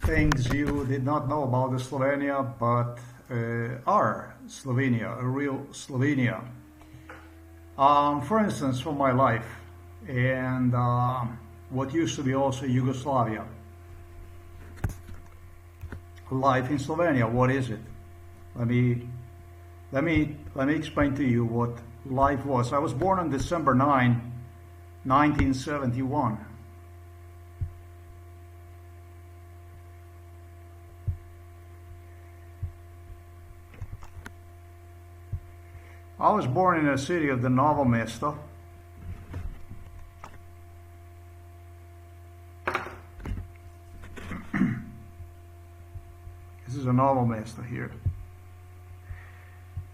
things you did not know about the Slovenia, but are Slovenia, a real Slovenia. For instance, from my life and what used to be also Yugoslavia. Life in Slovenia, what is it? Let me explain to you what life was. I was born on December 9, 1971. I was born in a city of the Novo Mesto. This is a Novo Mesto here.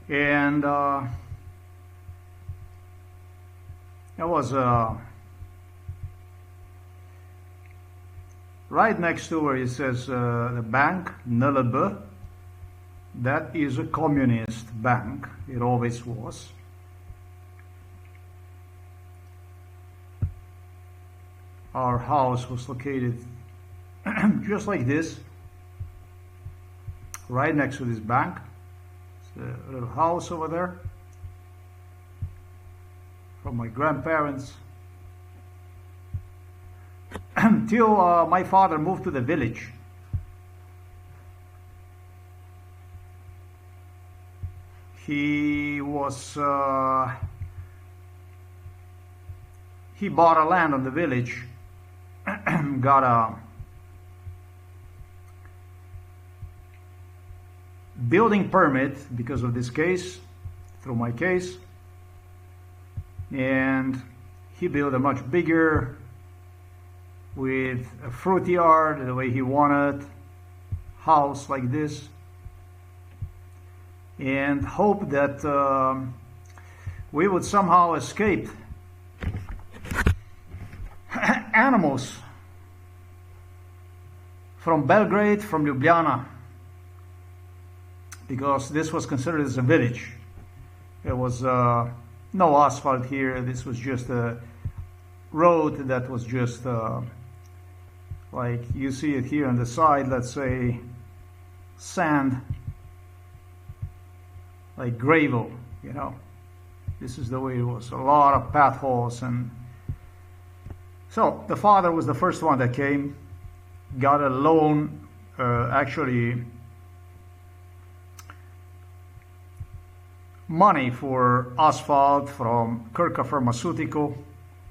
And it was right next to where it says the bank, NLB. That is a communist bank. It always was. Our house was located just like this, right next to this bank. It's a little house over there from my grandparents. Till my father moved to the village. He bought a land on the village, got a building permit because of this case, through my case, and he built a much bigger, with a fruit yard the way he wanted, house like this, and hope that we would somehow escape animals from Belgrade, from Ljubljana, because this was considered as a village. There was no asphalt here. This was just a road that was just like you see it here on the side, let's say sand, like gravel, you know. This is the way it was. A lot of potholes. And so the father was the first one that came, got a loan, actually money for asphalt from Krka Pharmaceutical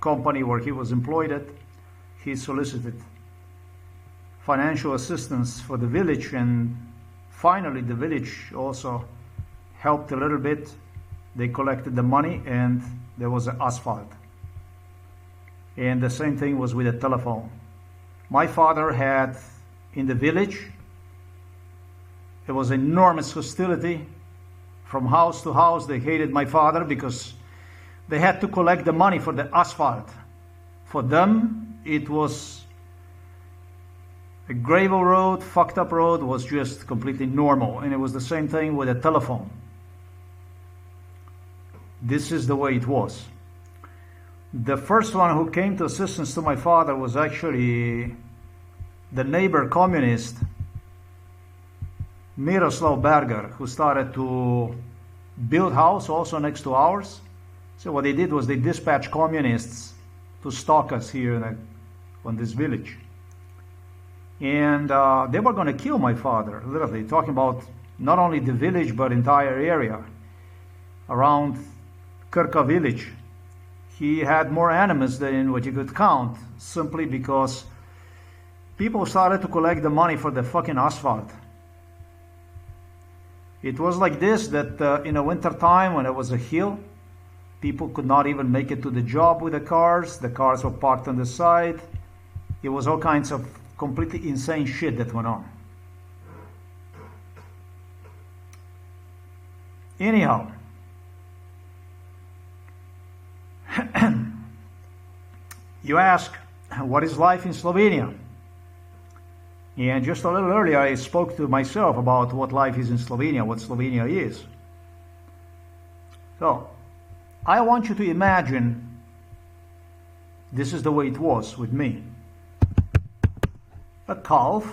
company where he was employed at. He solicited financial assistance for the village, and finally the village also helped a little bit. They collected the money and there was asphalt. And the same thing was with the telephone. My father had in the village, there was enormous hostility from house to house. They hated my father because they had to collect the money for the asphalt. For them, it was a gravel road, fucked up road, was just completely normal. And it was the same thing with the telephone. This is the way it was. The first one who came to assistance to my father was actually the neighbor communist, Miroslav Berger, who started to build house also next to ours. So what they did was they dispatched communists to stalk us here on this village. And they were going to kill my father, literally, talking about not only the village, but entire area around Krka village. He had more enemies than what you could count, simply because people started to collect the money for the fucking asphalt. It was like this, that in the winter time when it was a hill, people could not even make it to the job with the cars. The cars were parked on the side. It was all kinds of completely insane shit that went on. Anyhow, you ask, what is life in Slovenia? And just a little earlier, I spoke to myself about what life is in Slovenia, what Slovenia is. So, I want you to imagine this is the way it was with me. A calf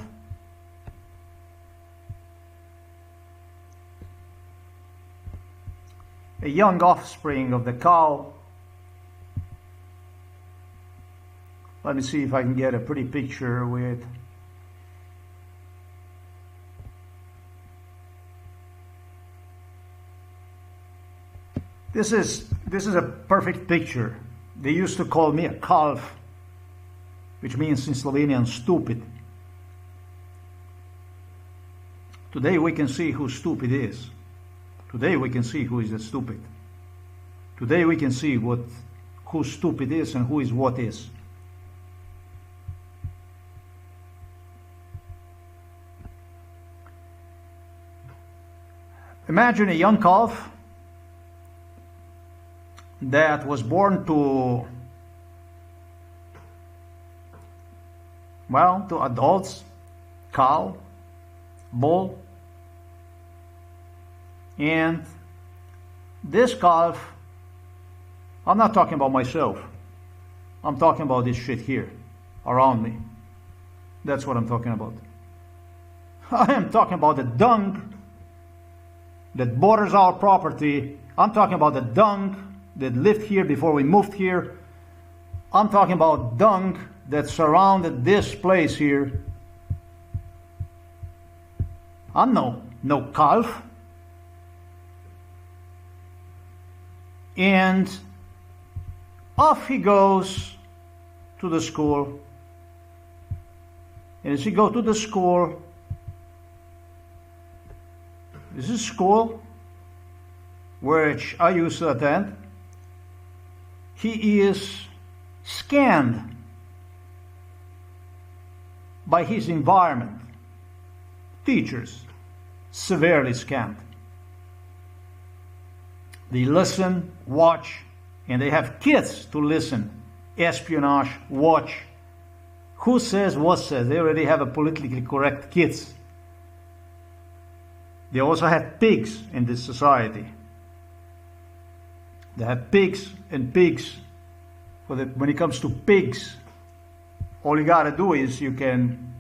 a young offspring of the cow. Let me see if I can get a pretty picture with this is a perfect picture. They used to call me a calf, which means in Slovenian stupid. Today we can see who stupid is. Today we can see who is the stupid. Today we can see who stupid is and who is what is. Imagine a young calf that was born to adults, cow, bull, and this calf, I'm not talking about myself, I'm talking about this shit here around me. That's what I'm talking about. I am talking about the dung that borders our property. I'm talking about the dung that lived here before we moved here. I'm talking about dung that surrounded this place here. I'm no calf. And off he goes to the school. And as he goes to the school, this is school which I used to attend. He is scanned by his environment. Teachers, severely scanned. They listen, watch, and they have kids to listen. Espionage, watch. Who says what says? They already have a politically correct kids. They also have pigs in this society. They have pigs and pigs. When it comes to pigs, all you gotta do is I'm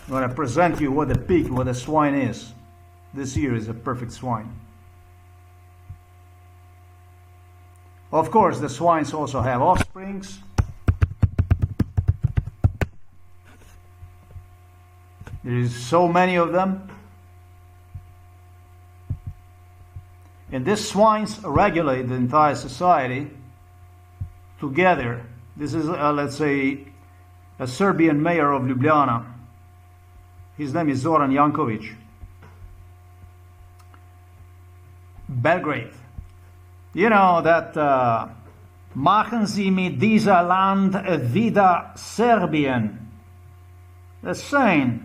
gonna present you what a swine is. This here is a perfect swine. Of course, the swines also have offsprings. There is so many of them. And these swines regulate the entire society together. This is, let's say, a Serbian mayor of Ljubljana. His name is Zoran Jankovic. Belgrade. You know that machen Sie mit dieser Land wieder Serbien. The saying.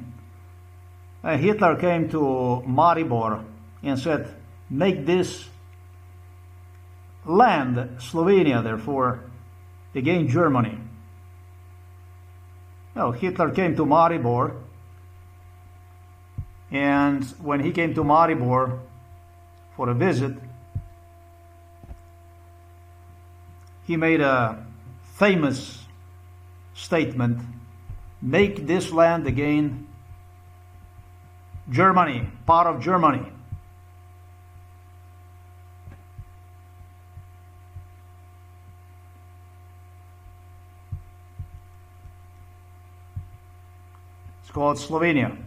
Hitler came to Maribor and said, make this land, Slovenia, therefore, again Germany. Well, Hitler came to Maribor, and when he came to Maribor for a visit, he made a famous statement, make this land again Germany, part of Germany. It's called Slovenia.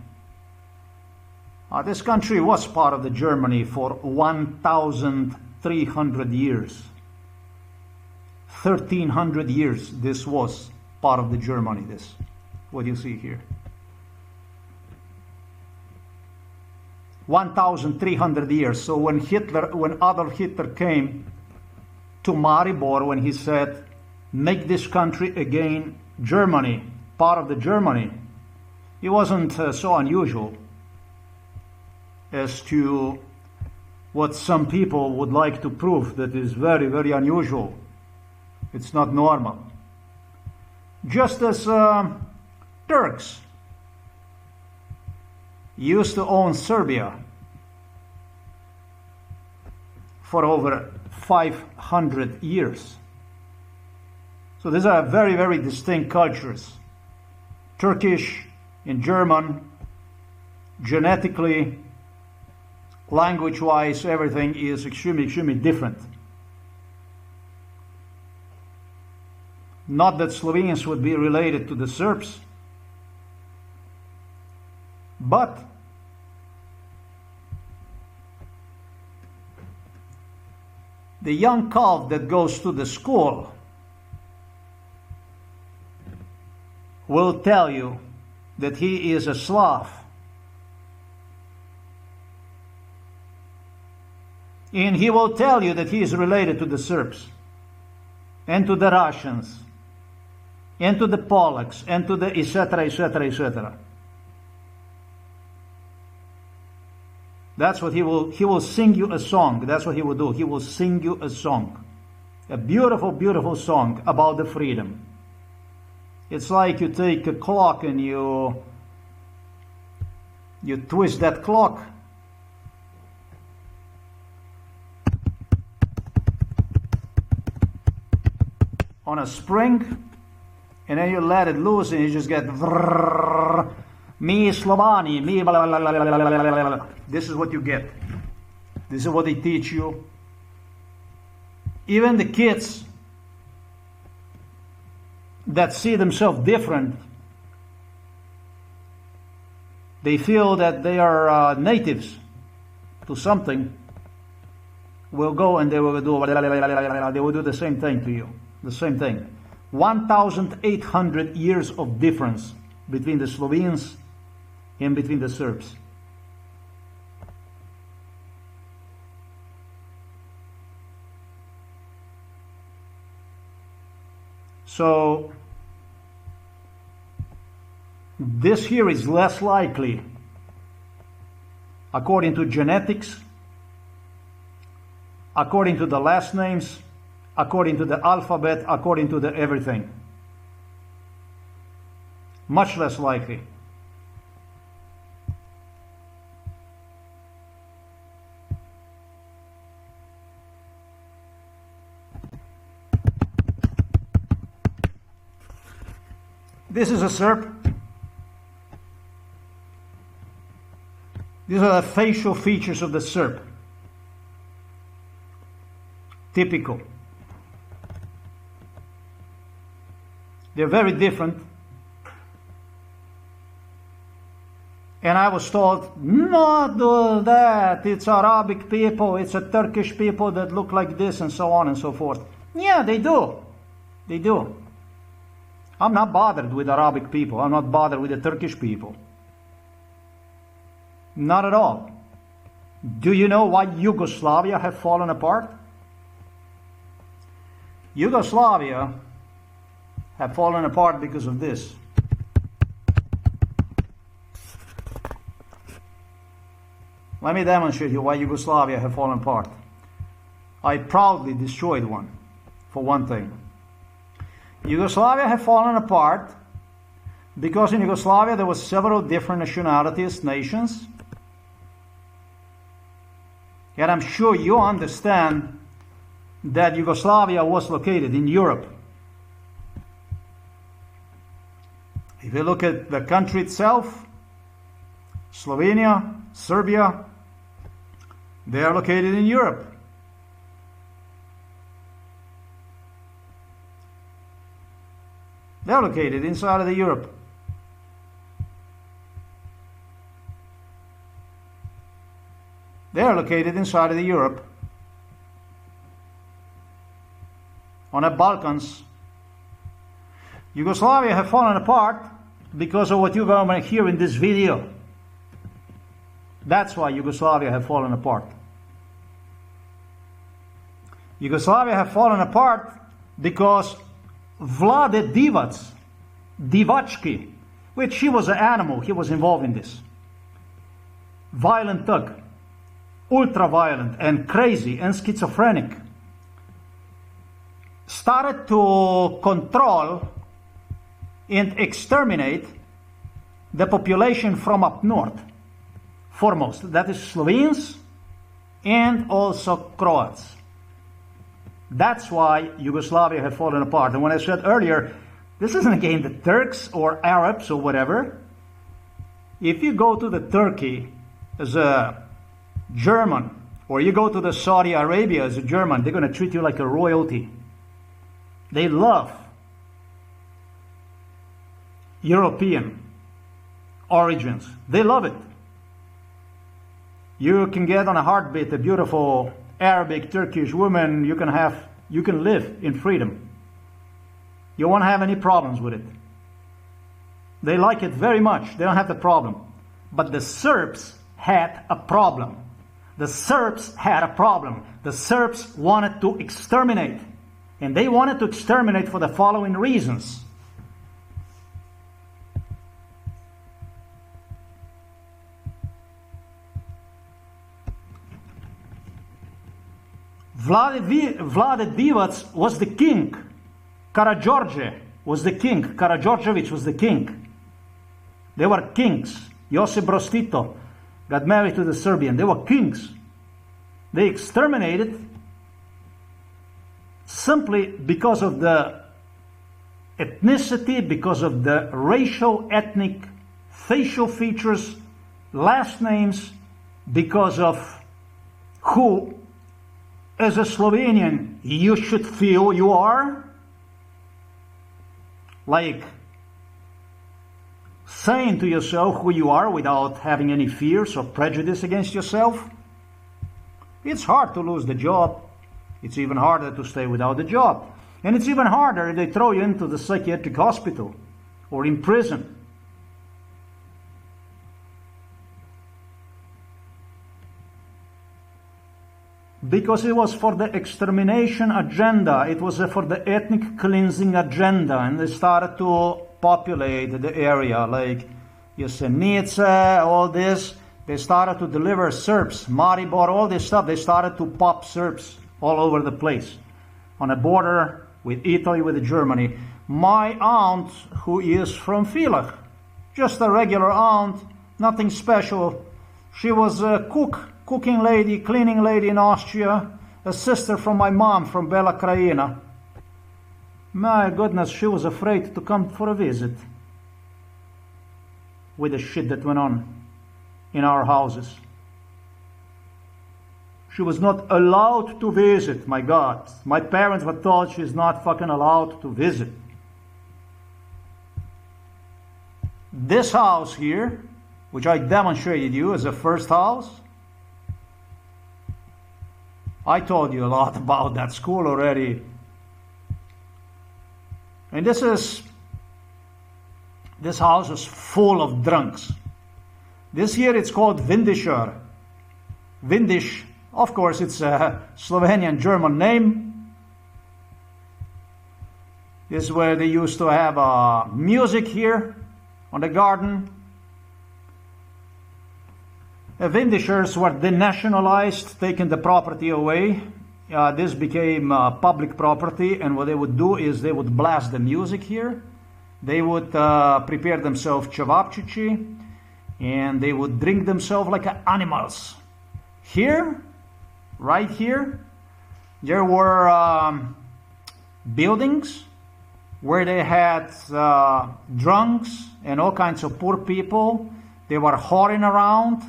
This country was part of the Germany for 1,300 years. 1,300 years this was part of the Germany, this, what you see here. 1,300 years. So when Adolf Hitler came to Maribor, when he said, make this country again Germany, part of the Germany, it wasn't so unusual as to what some people would like to prove that is very, very unusual. It's not normal. Just as Turks used to own Serbia for over 500 years. So these are very, very distinct cultures. Turkish and German, genetically language-wise, everything is extremely, extremely different. Not that Slovenians would be related to the Serbs, but the young calf that goes to the school will tell you that he is a Slav. And he will tell you that he is related to the Serbs, and to the Russians, and to the Polacks, and to the etc., etc., etc. That's what he will sing you a song. That's what he will do. He will sing you a song. A beautiful, beautiful song about the freedom. It's like you take a clock and you twist that clock. On a spring, and then you let it loose and you just get vrrrr, me Slovani, me blah, blah, blah, blah, blah, blah, blah. This is what you get. This is what they teach you. Even the kids that see themselves different, they feel that they are natives to something, will go and they will do the same thing to you. The same thing. 1,800 years of difference between the Slovenes and between the Serbs. So this here is less likely, according to genetics, according to the last names, according to the alphabet, according to the everything. Much less likely. This is a Serb. These are the facial features of the Serb. Typical. They're very different. And I was told, not do that, it's Arabic people, it's a Turkish people that look like this and so on and so forth. Yeah, they do. They do. I'm not bothered with Arabic people. I'm not bothered with the Turkish people. Not at all. Do you know why Yugoslavia have fallen apart? Yugoslavia have fallen apart because of this. Let me demonstrate you why Yugoslavia have fallen apart. I proudly destroyed one, for one thing. Yugoslavia have fallen apart because in Yugoslavia there were several different nationalities, nations. And I'm sure you understand that Yugoslavia was located in Europe. If you look at the country itself, Slovenia, Serbia, they are located in Europe. They are located inside of the Europe. They are located inside of the Europe. On the Balkans. Yugoslavia have fallen apart because of what you're going to hear in this video. That's why Yugoslavia have fallen apart. Yugoslavia have fallen apart because Vlade Divac, Divački, which he was an animal, he was involved in this. Violent thug, ultra violent and crazy and schizophrenic. Started to control and exterminate the population from up north. Foremost, that is Slovenes and also Croats. That's why Yugoslavia had fallen apart. And when I said earlier, this isn't against the Turks or Arabs or whatever. If you go to the Turkey as a German, or you go to the Saudi Arabia as a German, they're going to treat you like a royalty. They love European origins. They love it. You can get on a heartbeat a beautiful Arabic, Turkish woman. You can live in freedom. You won't have any problems with it. They like it very much. They don't have the problem. But the Serbs had a problem. The Serbs had a problem. The Serbs wanted to exterminate. And they wanted to exterminate for the following reasons. Vlade Divac was the king. Karađorđe was the king. Karađorđević was the king. They were kings. Josip Broz Tito got married to the Serbian. They were kings. They exterminated simply because of the ethnicity, because of the racial, ethnic, facial features, last names, because of who, as a Slovenian, you should feel you are. Like saying to yourself who you are without having any fears or prejudice against yourself. It's hard to lose the job. It's even harder to stay without the job. And it's even harder if they throw you into the psychiatric hospital or in prison. Because it was for the extermination agenda. It was for the ethnic cleansing agenda. And they started to populate the area, like Jesenice, all this. They started to deliver Serbs, Maribor, all this stuff. They started to pop Serbs all over the place. On a border with Italy, with Germany. My aunt, who is from Villach, just a regular aunt, nothing special. She was a cooking lady, cleaning lady in Austria, a sister from my mom from Bela Krajina. My goodness, she was afraid to come for a visit with the shit that went on in our houses. She was not allowed to visit, my God. My parents were told she's not fucking allowed to visit. This house here, which I demonstrated you as a first house, I told you a lot about that school already. And this house is full of drunks. This here it's called Vindisher. Vindish, of course, it's a Slovenian German name. This is where they used to have music here on the garden. The Vindishers were denationalized, taking the property away. This became public property, and what they would do is they would blast the music here. They would prepare themselves cevapčići, and they would drink themselves like animals. Here, right here, there were buildings where they had drunks and all kinds of poor people. They were whoring around,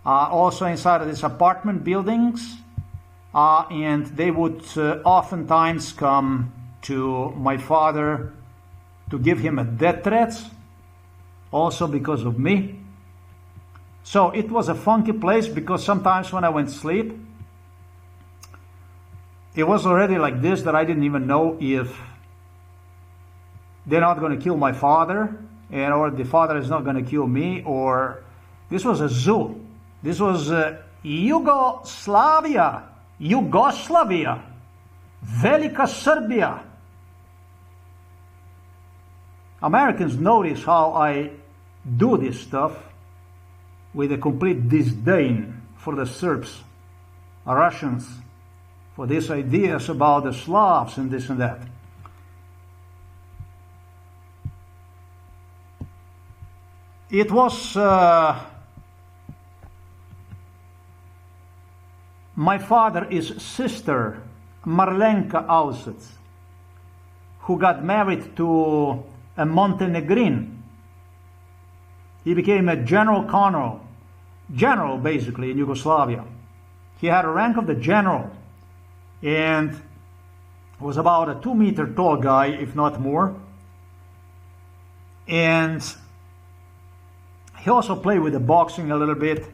also inside of these apartment buildings. And they would oftentimes come to my father to give him a death threat, also because of me. So it was a funky place, because sometimes when I went to sleep, it was already like this, that I didn't even know if they're not going to kill my father, or the father is not going to kill me, or this was a zoo. This was Yugoslavia, VELIKA Serbia. Americans notice how I do this stuff with a complete disdain for the Serbs, Russians, for these ideas about the Slavs and this and that. It was my father's sister, Marlenka Auser, who got married to a Montenegrin. He became a general colonel general, basically, in Yugoslavia. He had a rank of the general, and was about a 2-meter tall guy, if not more. And he also played with the boxing a little bit,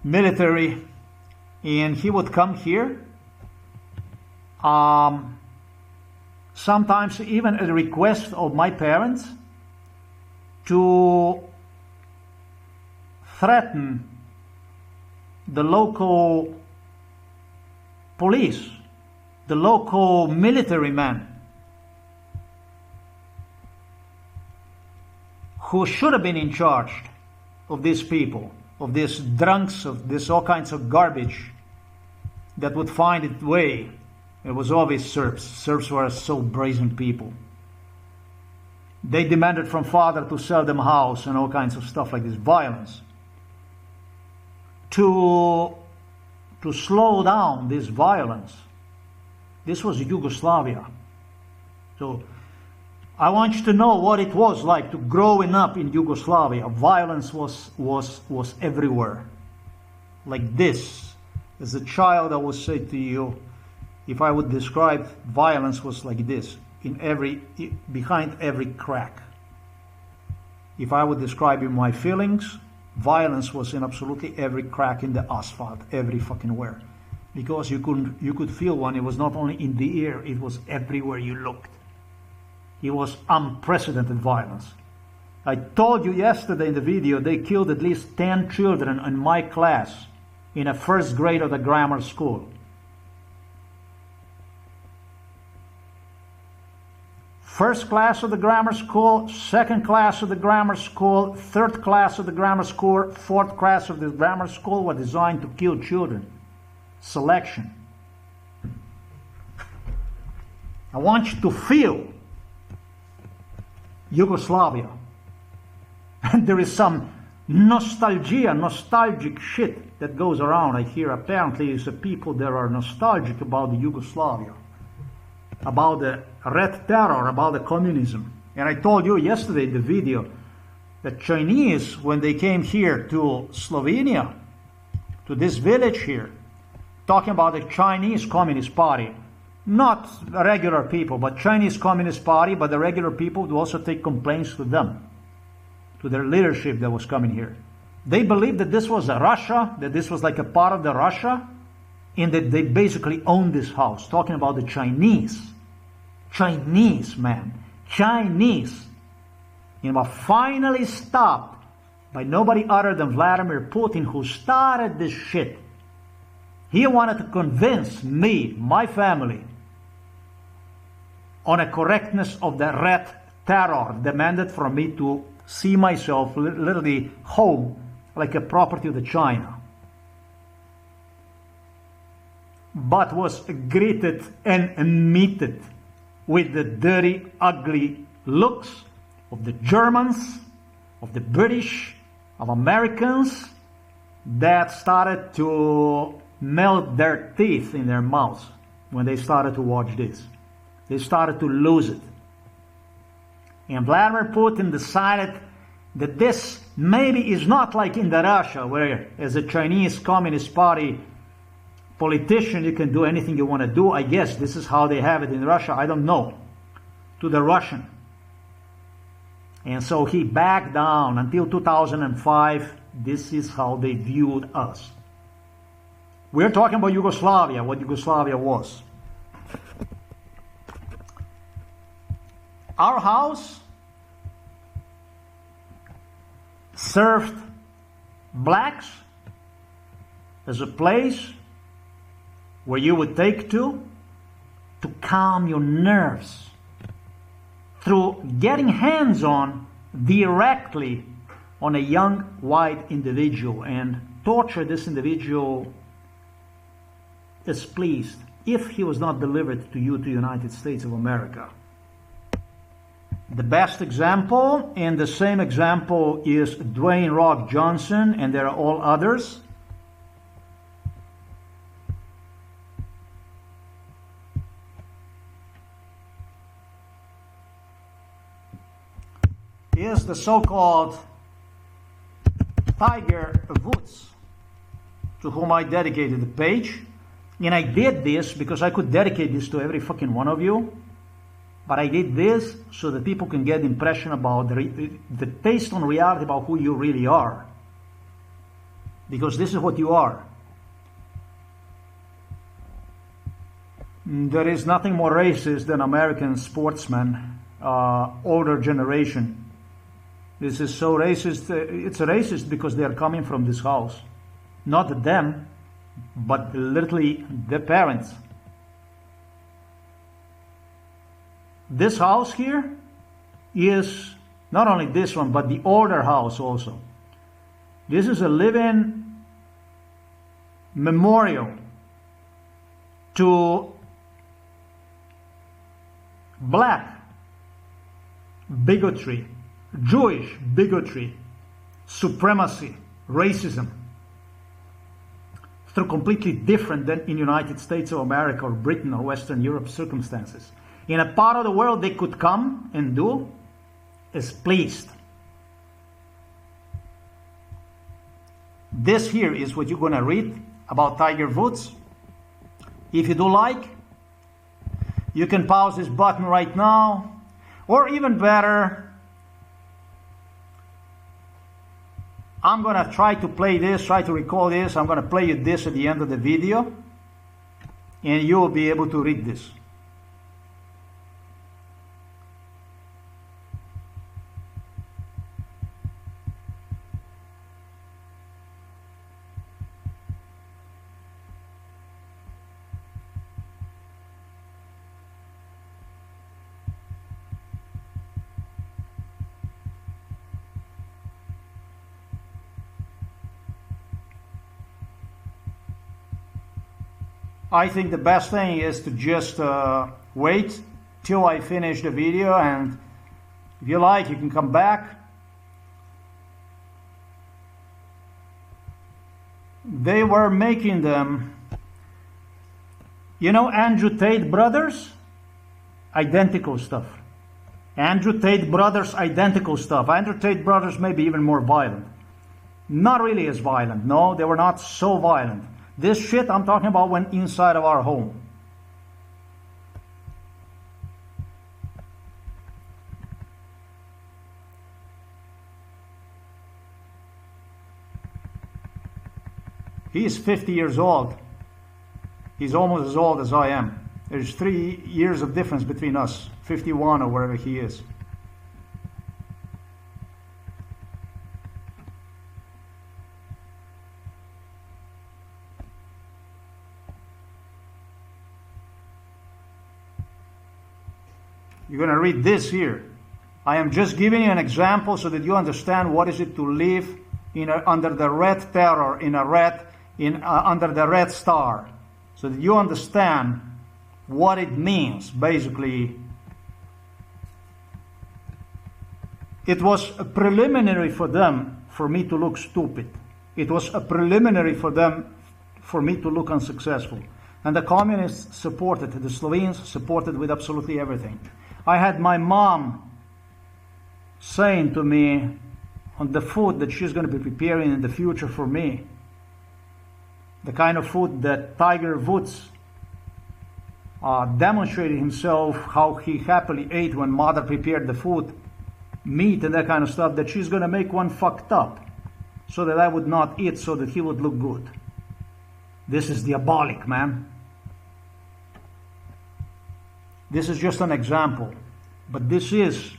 military, and he would come here. Sometimes even at the request of my parents, to threaten the local police, the local military men, who should have been in charge of these people, of these drunks, of this all kinds of garbage that would find its way. It was always Serbs. Serbs were so brazen people. They demanded from father to sell them house and all kinds of stuff like this, violence. To slow down this violence. This was Yugoslavia. So I want you to know what it was like to growing up in Yugoslavia. Violence was everywhere. Like this. As a child, I would say to you, if I would describe violence, was like this, behind every crack. If I would describe in my feelings, violence was in absolutely every crack in the asphalt, every fucking where. Because you could feel one. It was not only in the air, it was everywhere you looked. It was unprecedented violence. I told you yesterday in the video, they killed at least 10 children in my class in a first grade of the grammar school. First class of the grammar school, second class of the grammar school, third class of the grammar school, fourth class of the grammar school were designed to kill children. Selection. I want you to feel Yugoslavia. And there is some nostalgic shit that goes around. I hear apparently it's the people that are nostalgic about the Yugoslavia, about the Red Terror, about the communism. And I told you yesterday in the video that Chinese, when they came here to Slovenia, to this village here, talking about the Chinese Communist Party, not regular people, but Chinese Communist Party, but the regular people would also take complaints to them, to their leadership that was coming here. They believed that this was a Russia, that this was like a part of the Russia, and that they basically owned this house, talking about the Chinese. Chinese, man. Chinese. You know, finally stopped by nobody other than Vladimir Putin, who started this shit. He wanted to convince me, my family, on a correctness of the Red Terror, demanded from me to see myself literally home like a property of the China. But was greeted and meted with the dirty, ugly looks of the Germans, of the British, of Americans that started to melt their teeth in their mouths when they started to watch this. They started to lose it. And Vladimir Putin decided that this maybe is not like in the Russia, where as a Chinese Communist Party politician you can do anything you want to do. I guess this is how they have it in Russia. I don't know. To the Russian. And so he backed down. Until 2005, this is how they viewed us. We're talking about Yugoslavia, what Yugoslavia was. Our house served blacks as a place where you would take to calm your nerves through getting hands-on directly on a young white individual and torture this individual as pleased if he was not delivered to you, to the United States of America. The best example, and the same example, is Dwayne Rock Johnson, and there are all others. Is the so-called Tiger Woods, to whom I dedicated the page. And I did this because I could dedicate this to every fucking one of you. But I did this so that people can get impression about the taste on reality about who you really are. Because this is what you are. There is nothing more racist than American sportsmen, older generation. This is so racist. It's racist because they are coming from this house. Not them, but literally their parents. This house here is not only this one, but the older house also. This is a living memorial to black bigotry, Jewish bigotry, supremacy, racism, through completely different than in United States of America or Britain or Western Europe circumstances. In a part of the world they could come and do as pleased. This here is what you're going to read about Tiger Woods. If you do like, you can pause this button right now, or even better, I'm going to try to play this, try to recall this. I'm going to play you this at the end of the video, and you will be able to read this. I think the best thing is to just wait till I finish the video, and if you like, you can come back. They were making them, you know, Andrew Tate brothers, identical stuff. Andrew Tate brothers, identical stuff. Andrew Tate brothers maybe even more violent. Not really as violent, no, they were not so violent. This shit I'm talking about went inside of our home. He is 50 years old. He's almost as old as I am. There's 3 years of difference between us, 51 or wherever he is. You're going to read this here. I am just giving you an example so that you understand what is it to live under the red terror, under the red star, so that you understand what it means. Basically, it was a preliminary for them for me to look stupid. It was a preliminary for them for me to look unsuccessful. And the communists supported, the Slovenes supported with absolutely everything. I had my mom saying to me on the food that she's going to be preparing in the future for me, the kind of food that Tiger Woods demonstrated himself, how he happily ate when mother prepared the food, meat and that kind of stuff, that she's going to make one fucked up so that I would not eat, so that he would look good. This is diabolic, man. This is just an example, but this is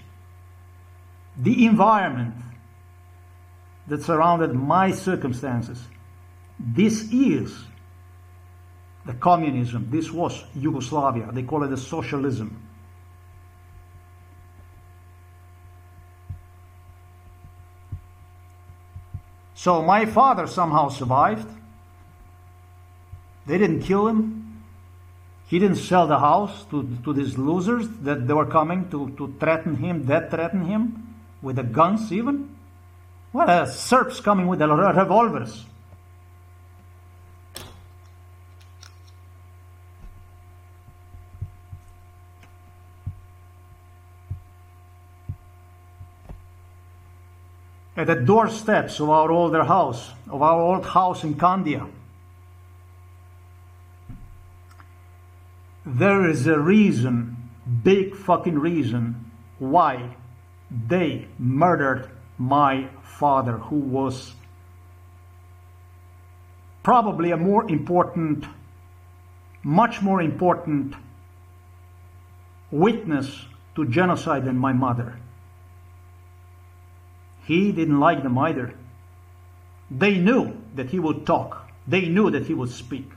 the environment that surrounded my circumstances. This is the communism. This was Yugoslavia. They call it the socialism. So my father somehow survived. They didn't kill him. He didn't sell the house to these losers that they were coming to threaten him, death threaten him, with the guns even. Well, Serbs coming with the revolvers. at the doorsteps of our older house, of our old house in Kandia. There is a reason, big fucking reason, why they murdered my father, who was probably a more important, much more important witness to genocide than my mother. He didn't like them either. They knew that he would talk. They knew that he would speak.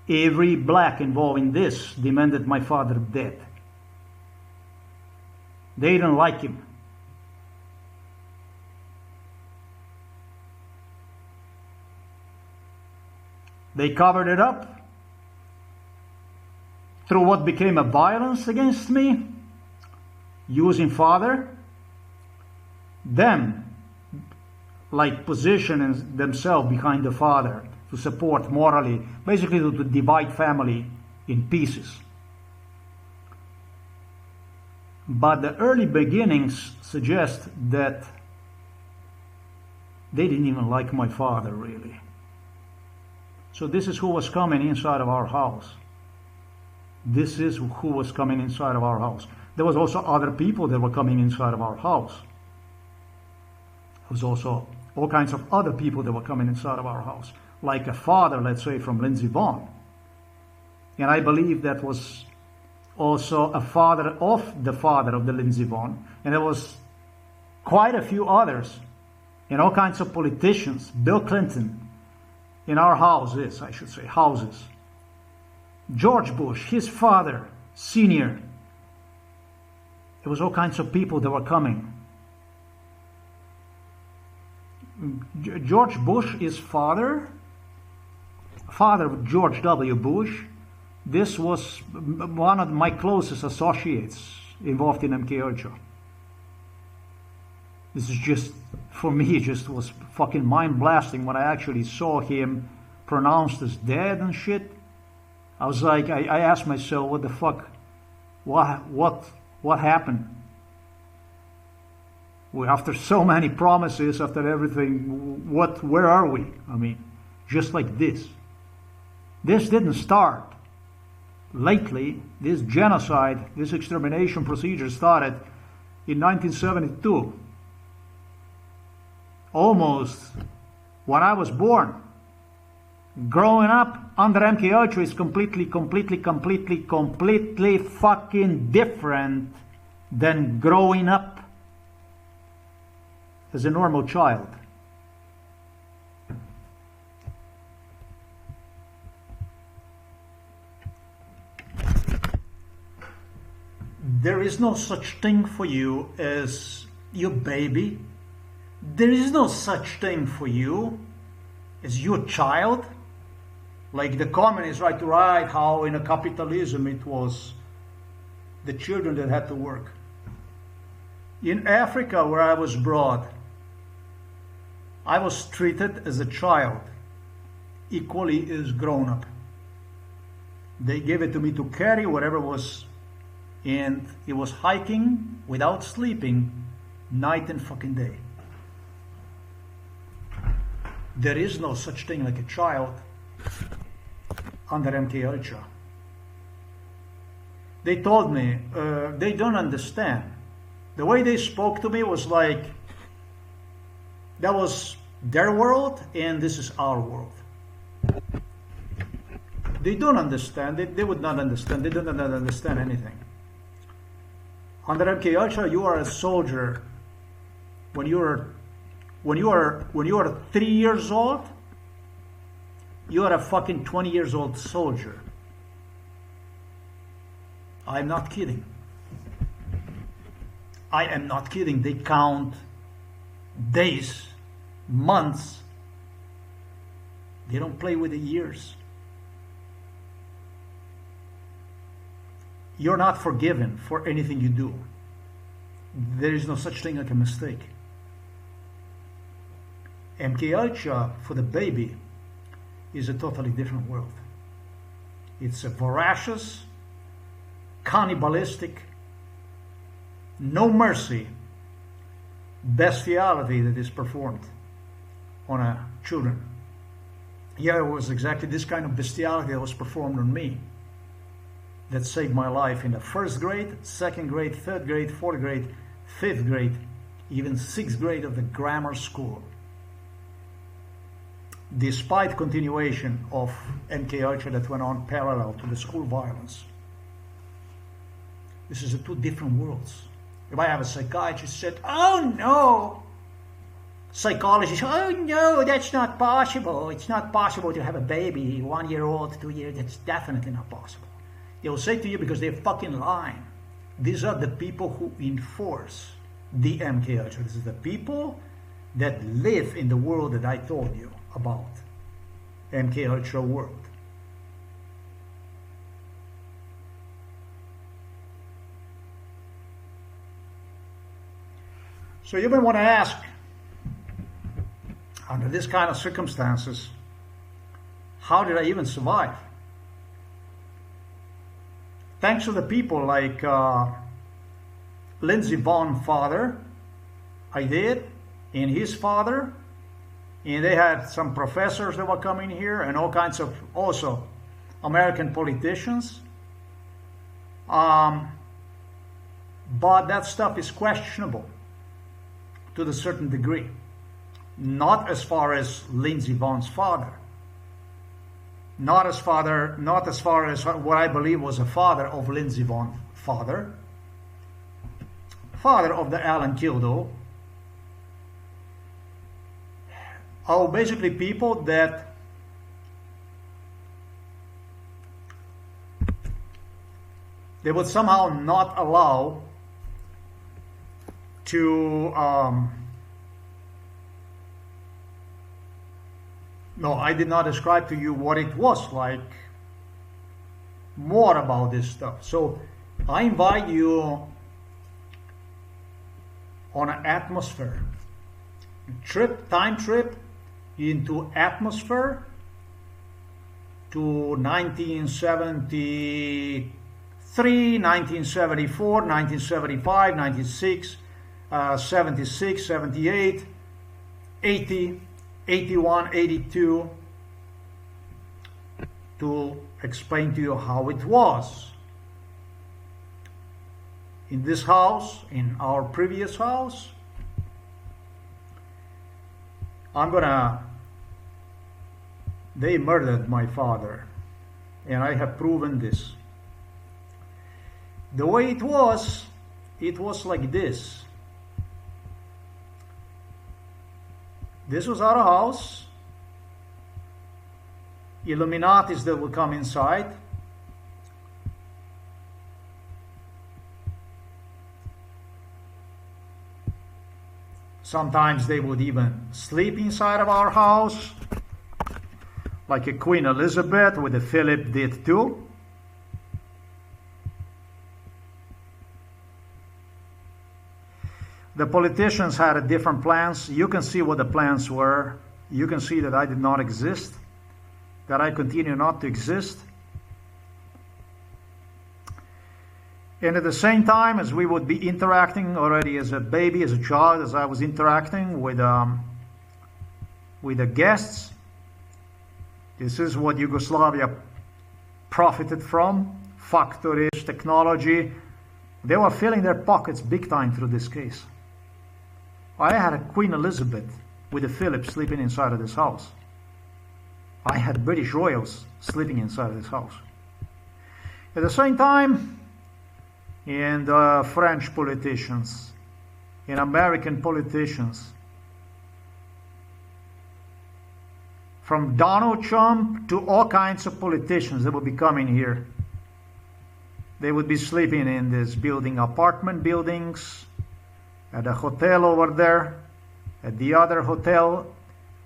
Every black involved in this demanded my father dead. They didn't like him. They covered it up through what became a violence against me, using father. Them, like, positioning themselves behind the father to support morally, basically to divide family in pieces. But the early beginnings suggest that they didn't even like my father, really. So this is who was coming inside of our house. This is who was coming inside of our house. There was also other people that were coming inside of our house. There was also all kinds of other people that were coming inside of our house, like a father, let's say, from Lindsey Vonn. And I believe that was also a father of the Lindsey Vonn. And there was quite a few others, and all kinds of politicians, Bill Clinton, in our houses, I should say, houses. George Bush, his father, senior. There was all kinds of people that were coming. George Bush is father of George W. Bush. This was one of my closest associates involved in MK Ultra. This is just, for me, it just was fucking mind-blasting when I actually saw him pronounced as dead and shit. I was like, I asked myself, what the fuck, what happened? After so many promises, after everything, where are we? I mean, just like this. This didn't start lately. This genocide, this extermination procedure started in 1972. Almost when I was born. Growing up under MK Ultra is completely fucking different than growing up as a normal child. There is no such thing for you as your baby. There is no such thing for you as your child. Like the communists like to write how in a capitalism it was the children that had to work. In Africa, where I was brought, I was treated as a child, equally as grown up. They gave it to me to carry whatever was, and it was hiking without sleeping, night and fucking day. There is no such thing like a child under MK Ultra. They told me they don't understand. The way they spoke to me was like, that was their world and this is our world. They don't understand. They would not understand. They don't understand anything. Under MK Ultra, you are a soldier. When you are 3 years old, you are a fucking 20 years old soldier. I'm not kidding. I am not kidding. They count days, months. They don't play with the years. You're not forgiven for anything you do. There is no such thing like a mistake. MK Ultra for the baby is a totally different world. It's a voracious, cannibalistic, no mercy, bestiality that is performed on children. Yeah, it was exactly this kind of bestiality that was performed on me that saved my life in the first grade, second grade, third grade, fourth grade, fifth grade, even sixth grade of the grammar school. Despite continuation of MK Ultra that went on parallel to the school violence. This is two different worlds. If I have a psychiatrist said, oh no, psychologist, oh no, that's not possible. It's not possible to have a baby, 1 year old, 2 years, that's definitely not possible. They will say to you because they're fucking lying. These are the people who enforce the MK Ultra. This is the people that live in the world that I told you about. MK Ultra world. So you may want to ask, under this kind of circumstances, how did I even survive? Thanks to the people like Lindsey Vonn father, I did, and his father, and they had some professors that were coming here and all kinds of also American politicians. But that stuff is questionable to a certain degree. Not as far as Lindsey Vonn's father. Not as far as what I believe was a father of Lindsey Vonn father. Father of the Alan Kildall. Are basically people that they would somehow not allow to no, I did not describe to you what it was like more about this stuff. So I invite you on an atmosphere time trip into atmosphere to 1973, 1974, 1975, 96, 76, 78, 80, 81, 82, to explain to you how it was in this house, in our previous house. They murdered my father, and I have proven this. The way it was like this. This was our house. Illuminatis that would come inside. Sometimes they would even sleep inside of our house, like a Queen Elizabeth with a Philip did too. The politicians had different plans. You can see what the plans were. You can see that I did not exist, that I continue not to exist. And at the same time, as we would be interacting already as a baby, as a child, as I was interacting with the guests, this is what Yugoslavia profited from, factories, technology. They were filling their pockets big time through this case. I had a Queen Elizabeth with a Philip sleeping inside of this house. I had British royals sleeping inside of this house. At the same time, and French politicians, and American politicians, from Donald Trump to all kinds of politicians that would be coming here. They would be sleeping in this building, apartment buildings, at a hotel over there, at the other hotel,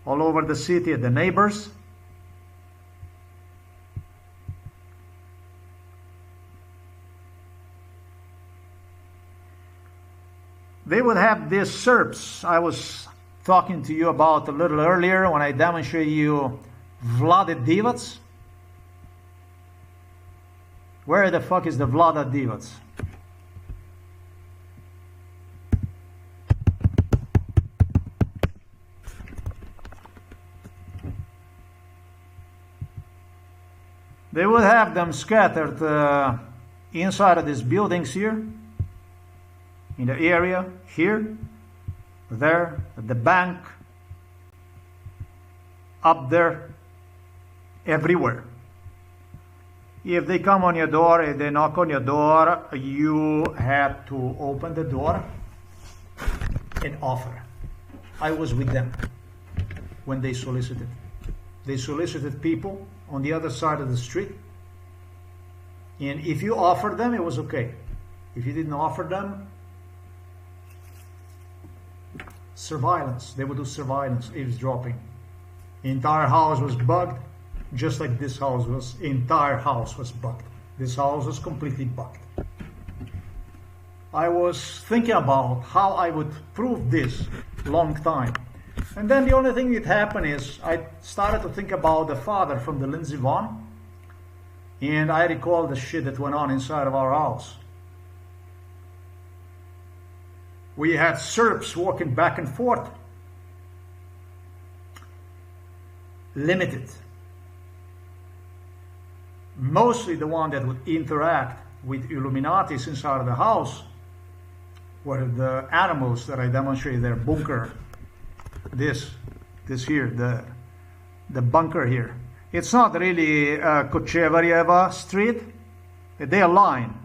all over the city, at the neighbors. They would have these Serbs I was talking to you about a little earlier when I demonstrated you Vlade Divac. Where the fuck is the Vlade Divac? They would have them scattered inside of these buildings here, in the area, here, there, at the bank, up there, everywhere. If they come on your door, if they knock on your door, you have to open the door and offer. I was with them when they solicited. They solicited people on the other side of the street. And if you offered them, it was okay. If you didn't offer them, surveillance. They would do surveillance, eavesdropping. The entire house was bugged, just like this house was. Entire house was bugged. This house was completely bugged. I was thinking about how I would prove this long time. And then the only thing that happened is I started to think about the father from the Lindsey Vonn. And I recall the shit that went on inside of our house. We had Serbs walking back and forth. Limited. Mostly the one that would interact with Illuminatis inside of the house were the animals that I demonstrated their bunker. This here, the bunker here. It's not really Kochevarieva Street. They align.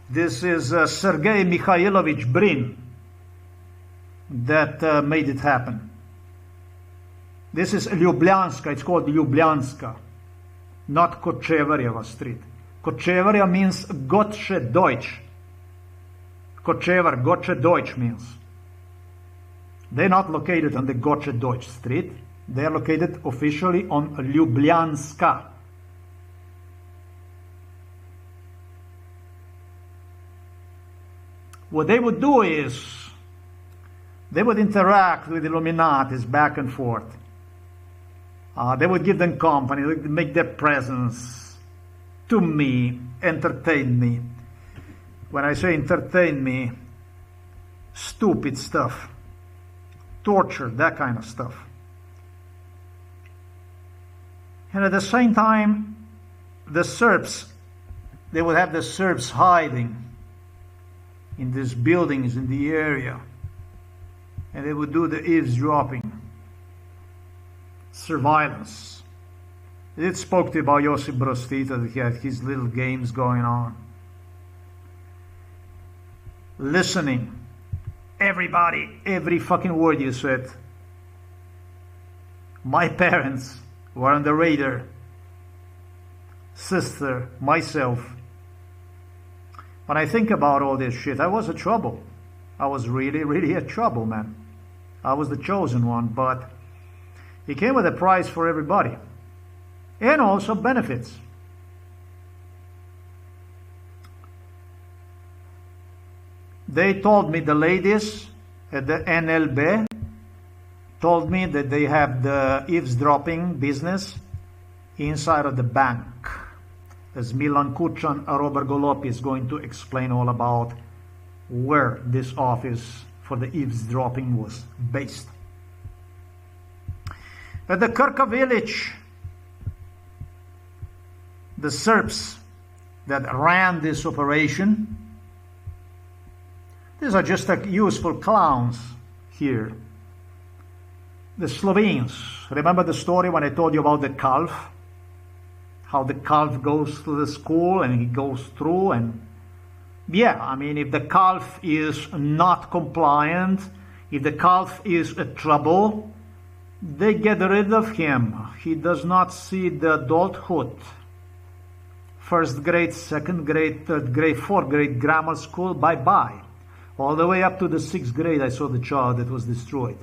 This is Sergei Mikhailovich Brin that made it happen. This is Ljubljanska. It's called Ljubljanska, not Kochevarieva Street. Kochevaria means Gotche Deutsch. Kochevar, Gotche Deutsch means. They're not located on the Gotche Deutsch Street. They are located officially on Ljubljanska. What they would do is they would interact with Illuminatis back and forth. They would give them company, they would make their presence to me, entertain me. When I say entertain me, stupid stuff, torture, that kind of stuff. And at the same time, the Serbs, they would have the Serbs hiding in these buildings in the area. And they would do the eavesdropping, surveillance. It spoke to you about Josip Broz Tito, that he had his little games going on. Listening. Everybody, every fucking word you said. My parents were on the radar. Sister, myself. When I think about all this shit, I was in trouble. I was really, really in trouble, man. I was the chosen one, but it came with a price for everybody. And also benefits. They told me, the ladies at the NLB told me that they have the eavesdropping business inside of the bank. As Milan Kuchan and Robert Golopi is going to explain all about where this office for the eavesdropping was based. At the Krka village, the Serbs that ran this operation, these are just like useful clowns here. The Slovenes, remember the story when I told you about the calf? How the calf goes to the school and he goes through, and yeah, I mean, if the calf is not compliant, if the calf is a trouble, they get rid of him. He does not see the adulthood. First grade, second grade, third grade, fourth grade grammar school, bye-bye. All the way up to the sixth grade, I saw the child that was destroyed.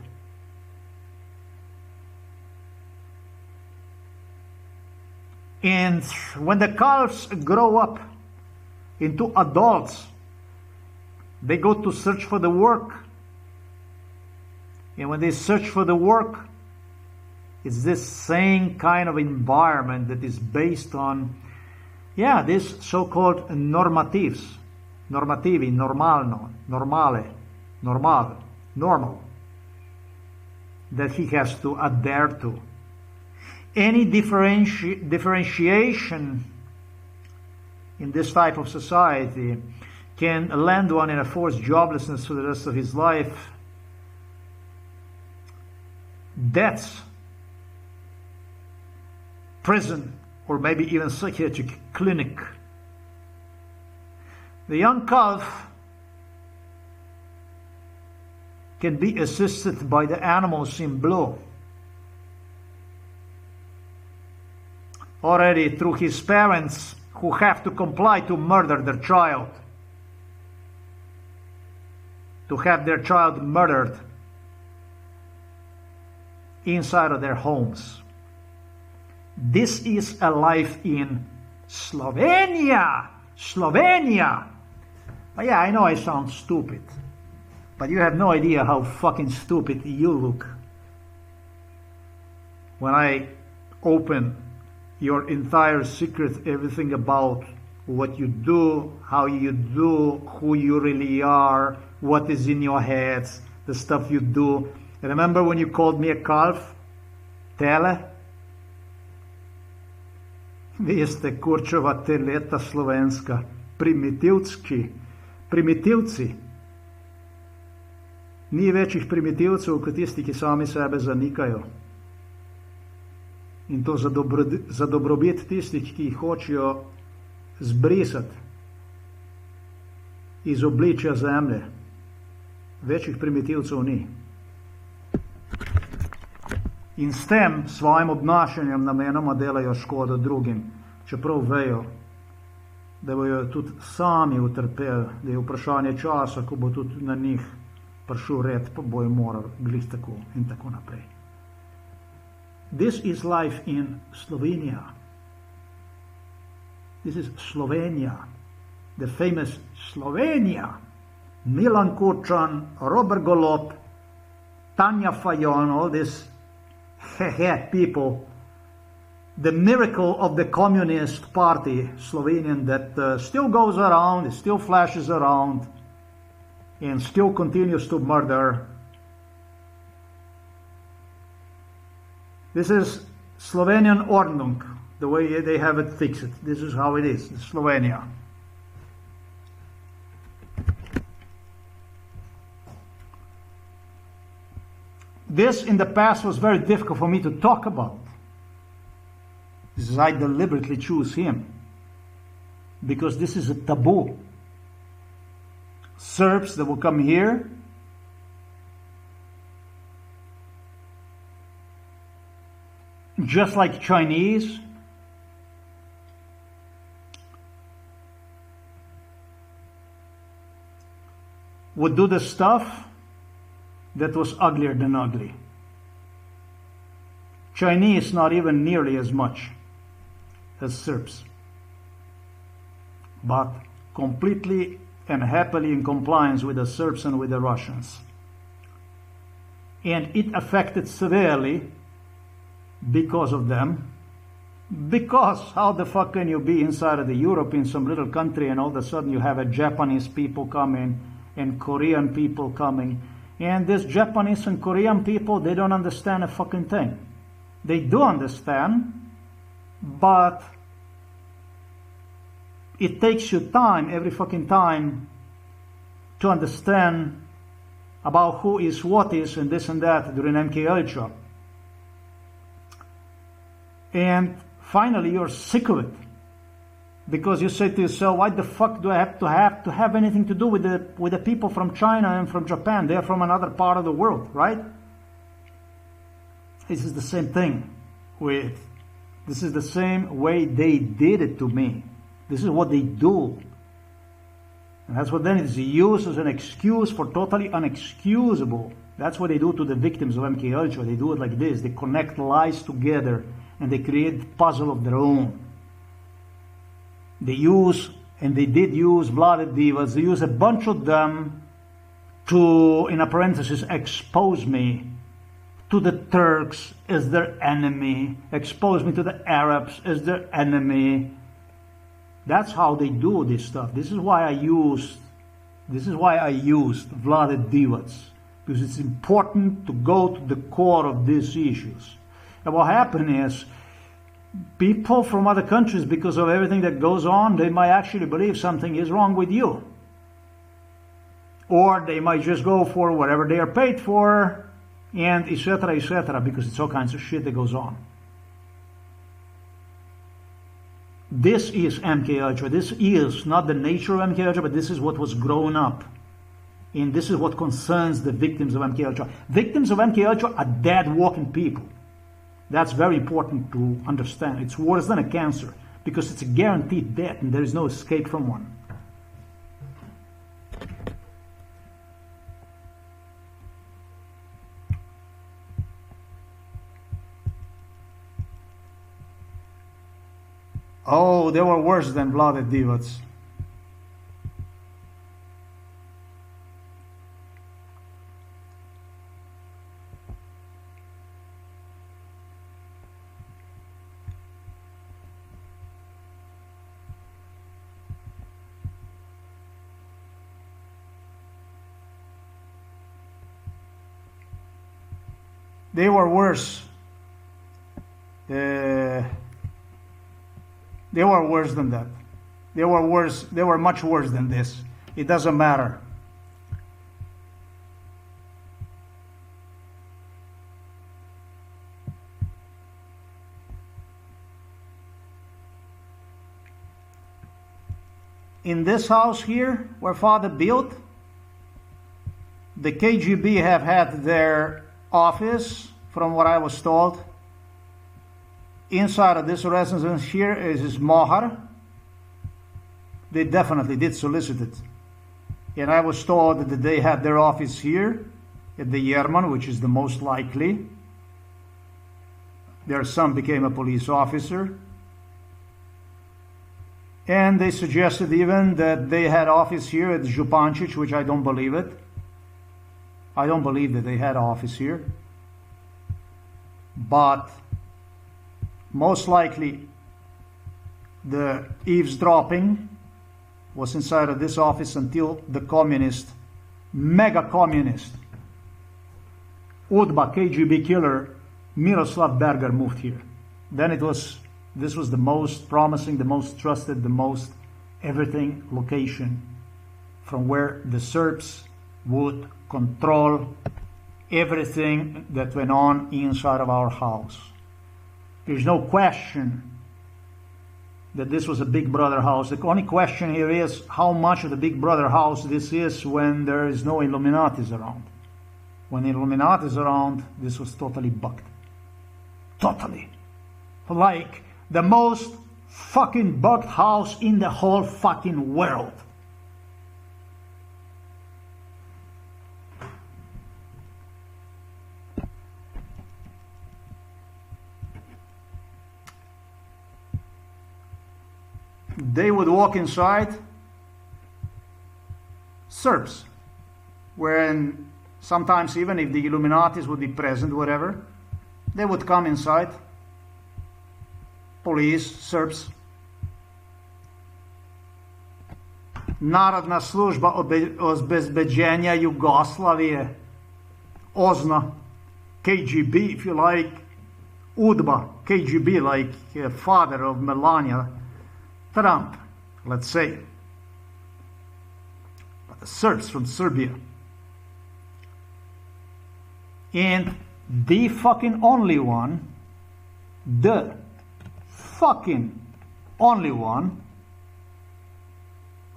And when the calves grow up into adults, they go to search for the work. And when they search for the work, it's this same kind of environment that is based on, yeah, this so-called normatives. Normativi, normalno, normale, normal, that he has to adhere to. any differentiation in this type of society can land one in a forced joblessness for the rest of his life. Deaths, prison, or maybe even psychiatric clinic. The young calf can be assisted by the animals in blue, already through his parents who have to comply to murder their child, to have their child murdered inside of their homes. This is a life in Slovenia. Slovenia. But yeah, I know I sound stupid, but you have no idea how fucking stupid you look when I open your entire secret, everything about what you do, how you do, who you really are, what is in your heads, the stuff you do. Remember when you called me a calf? Tele? Vi ste kurčova teleta slovenska, primitivci. Ni večjih primitivcev kot tisti, ki sami sebe zanikajo. In to za dobrobit tistih, ki jih hočejo zbrisati iz obličja zemlje. Večjih primitivcev ni. In s tem svojim obnašanjem namenoma delajo škodo drugim, čeprav vejo, da bojo tudi sami utrpeli, da je vprašanje časa, ko bo tudi na njih prišel red, pa bojo morali glih tako in tako naprej. This is life in Slovenia. This is Slovenia, the famous Slovenia. Milan Kučan, Robert Golob, Tanja Fajon, all these people, the miracle of the Communist Party, Slovenian, that still goes around, it still flashes around, and still continues to murder. This is Slovenian Ordnung, the way they have it fixed. This is how it is, Slovenia. This in the past was very difficult for me to talk about. This is I deliberately choose him, because this is a taboo. Serbs that will come here just like Chinese would do the stuff that was uglier than ugly. Chinese not even nearly as much as Serbs, but completely and happily in compliance with the Serbs and with the Russians. And it affected severely because of them. Because how the fuck can you be inside of the Europe in some little country and all of a sudden you have a Japanese people coming and Korean people coming, and these Japanese and Korean people, they don't understand a fucking thing. They do understand, but it takes you time, every fucking time, to understand about who is what is and this and that during MK Ultra. And finally you're sick of it, because you say to yourself, why the fuck do I have to have anything to do with the people from China and from Japan? They're from another part of the world, right? This is the same thing this is the same way they did it to me. This is what they do. And that's what then is used as an excuse for totally unexcusable. That's what they do to the victims of MK Ultra. They do it like this. They connect lies together and they create a puzzle of their own. They use, and they did use, Vlade Divas, they use a bunch of them to, in a parenthesis, expose me to the Turks as their enemy, expose me to the Arabs as their enemy. That's how they do this stuff. This is why I used Vlade Divac, because it's important to go to the core of these issues. And what happened is, people from other countries, because of everything that goes on, they might actually believe something is wrong with you. Or they might just go for whatever they are paid for, and etc., because it's all kinds of shit that goes on. This is MK Ultra. This is not the nature of MK Ultra, but this is what was grown up. And this is what concerns the victims of MK Ultra. Victims of MK Ultra are dead walking people. That's very important to understand. It's worse than a cancer, because it's a guaranteed death and there is no escape from one. Oh, they were worse than blooded divots. They were worse. They were worse than that. They were worse. They were much worse than this. It doesn't matter. In this house here, where Father built, the KGB have had their office, from what I was told. Inside of this residence here is his mohar. They definitely did solicit it. And I was told that they had their office here at the Yerman, which is the most likely. Their son became a police officer. And they suggested even that they had office here at Župančić, which I don't believe it. I don't believe that they had office here. But most likely the eavesdropping was inside of this office until the communist, mega communist, UDBA KGB killer Miroslav Berger moved here. Then this was the most promising, the most trusted, the most everything location from where the Serbs would control everything that went on inside of our house. There's no question that this was a Big Brother house. The only question here is how much of the Big Brother house this is when there is no Illuminatis around. When Illuminati is around, this was totally bugged. Totally. Like the most fucking bugged house in the whole fucking world. They would walk inside, Serbs, when sometimes even if the Illuminatis would be present, whatever, they would come inside, police, Serbs. Narodna služba obezbeđenja Jugoslavije, OZNA, KGB, if you like, UDBA, KGB, like father of Melania Trump, let's say. But the Serbs from Serbia. And the fucking only one, the fucking only one,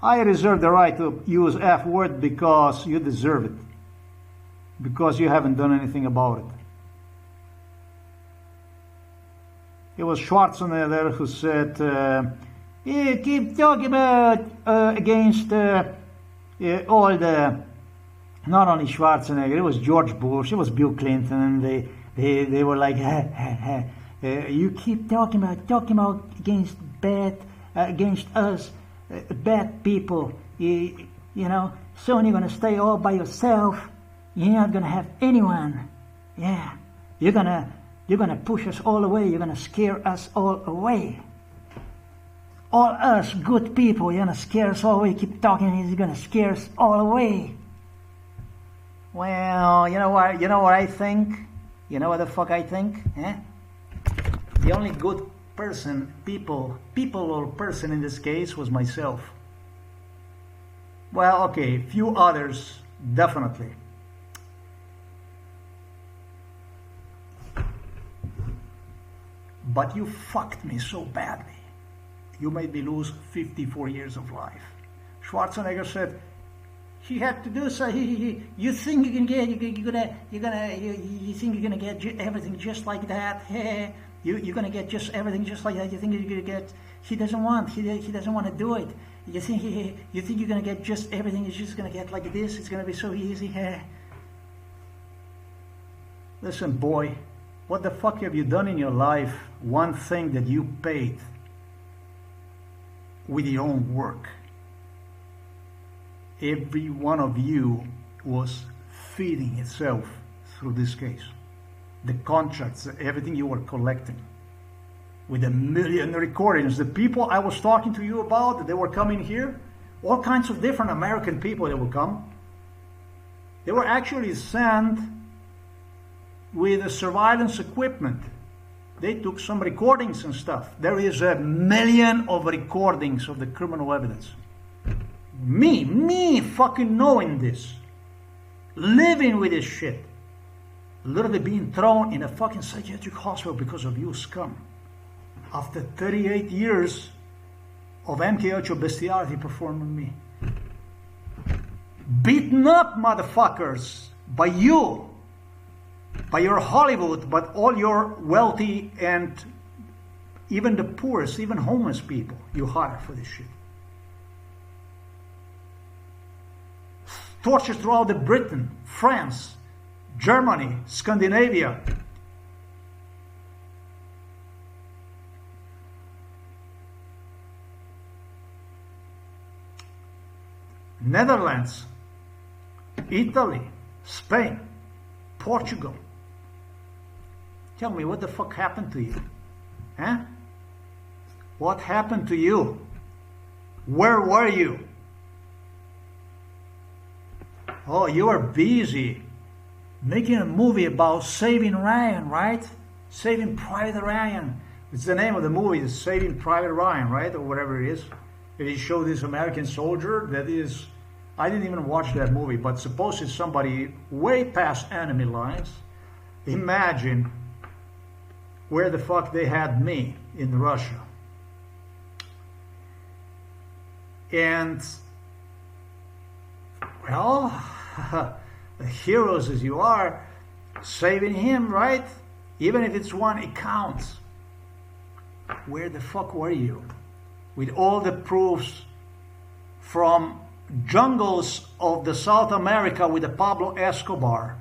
I reserve the right to use F word because you deserve it. Because you haven't done anything about it. It was Schwarzenegger who said, you keep talking about against all the, not only Schwarzenegger, it was George Bush, it was Bill Clinton, they were like, you keep talking about against us, bad people, you know, soon you're going to stay all by yourself, you're not going to have anyone, yeah, you're going to push us all away, you're going to scare us all away. All us good people, you're going to scare us all away. Keep talking, you're going to scare us all away. Well, you know what I think? You know what the fuck I think? Eh? The only good people or person in this case was myself. Well, okay, few others, definitely. But you fucked me so badly. You made me lose 54 years of life. Schwarzenegger said he had to do so. You think you can get you think you're gonna get everything just like that? You're gonna get just everything just like that. You think you're gonna get? He doesn't want to do it. You think you're gonna get just everything is just gonna get like this? It's gonna be so easy. Listen, boy, what the fuck have you done in your life? One thing that you paid with your own work. Every one of you was feeding itself through this case. The contracts, everything you were collecting. With a million recordings, the people I was talking to you about, they were coming here, all kinds of different American people that would come. They were actually sent with the surveillance equipment. They took some recordings and stuff. There is a million of recordings of the criminal evidence. Me fucking knowing this. Living with this shit. Literally being thrown in a fucking psychiatric hospital because of you scum. After 38 years of MK8 bestiality performed on me. Beaten up, motherfuckers, by you. By your Hollywood, but all your wealthy and even the poorest, even homeless people you hire for this shit. Torture throughout the Britain, France, Germany, Scandinavia. Netherlands, Italy, Spain, Portugal. Tell me, what the fuck happened to you? Huh? What happened to you? Where were you? Oh, you were busy making a movie about Saving Ryan, right? Saving Private Ryan. It's the name of the movie, is Saving Private Ryan, right? Or whatever it is. They show this American soldier that is, I didn't even watch that movie, but suppose it's somebody way past enemy lines. Imagine where the fuck they had me in Russia. And, well, heroes as you are, saving him, right? Even if it's one, it counts. Where the fuck were you? With all the proofs from jungles of the South America with the Pablo Escobar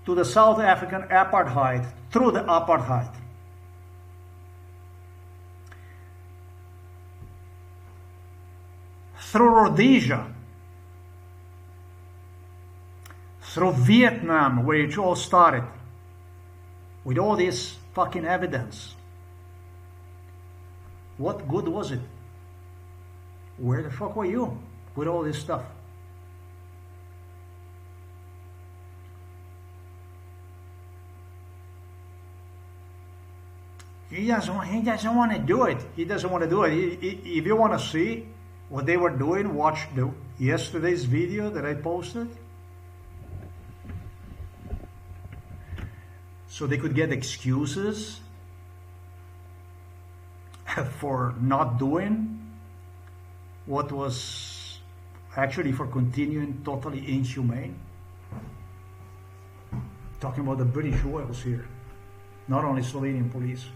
to the South African apartheid, through the apartheid. Through Rhodesia, through Vietnam, where it all started, with all this fucking evidence. What good was it? Where the fuck were you with all this stuff? He doesn't want to do it. He doesn't want to do it. If you want to see what they were doing, watch yesterday's video that I posted. So they could get excuses for not doing what was actually for continuing totally inhumane. Talking about the British royals here, not only Slovenian police.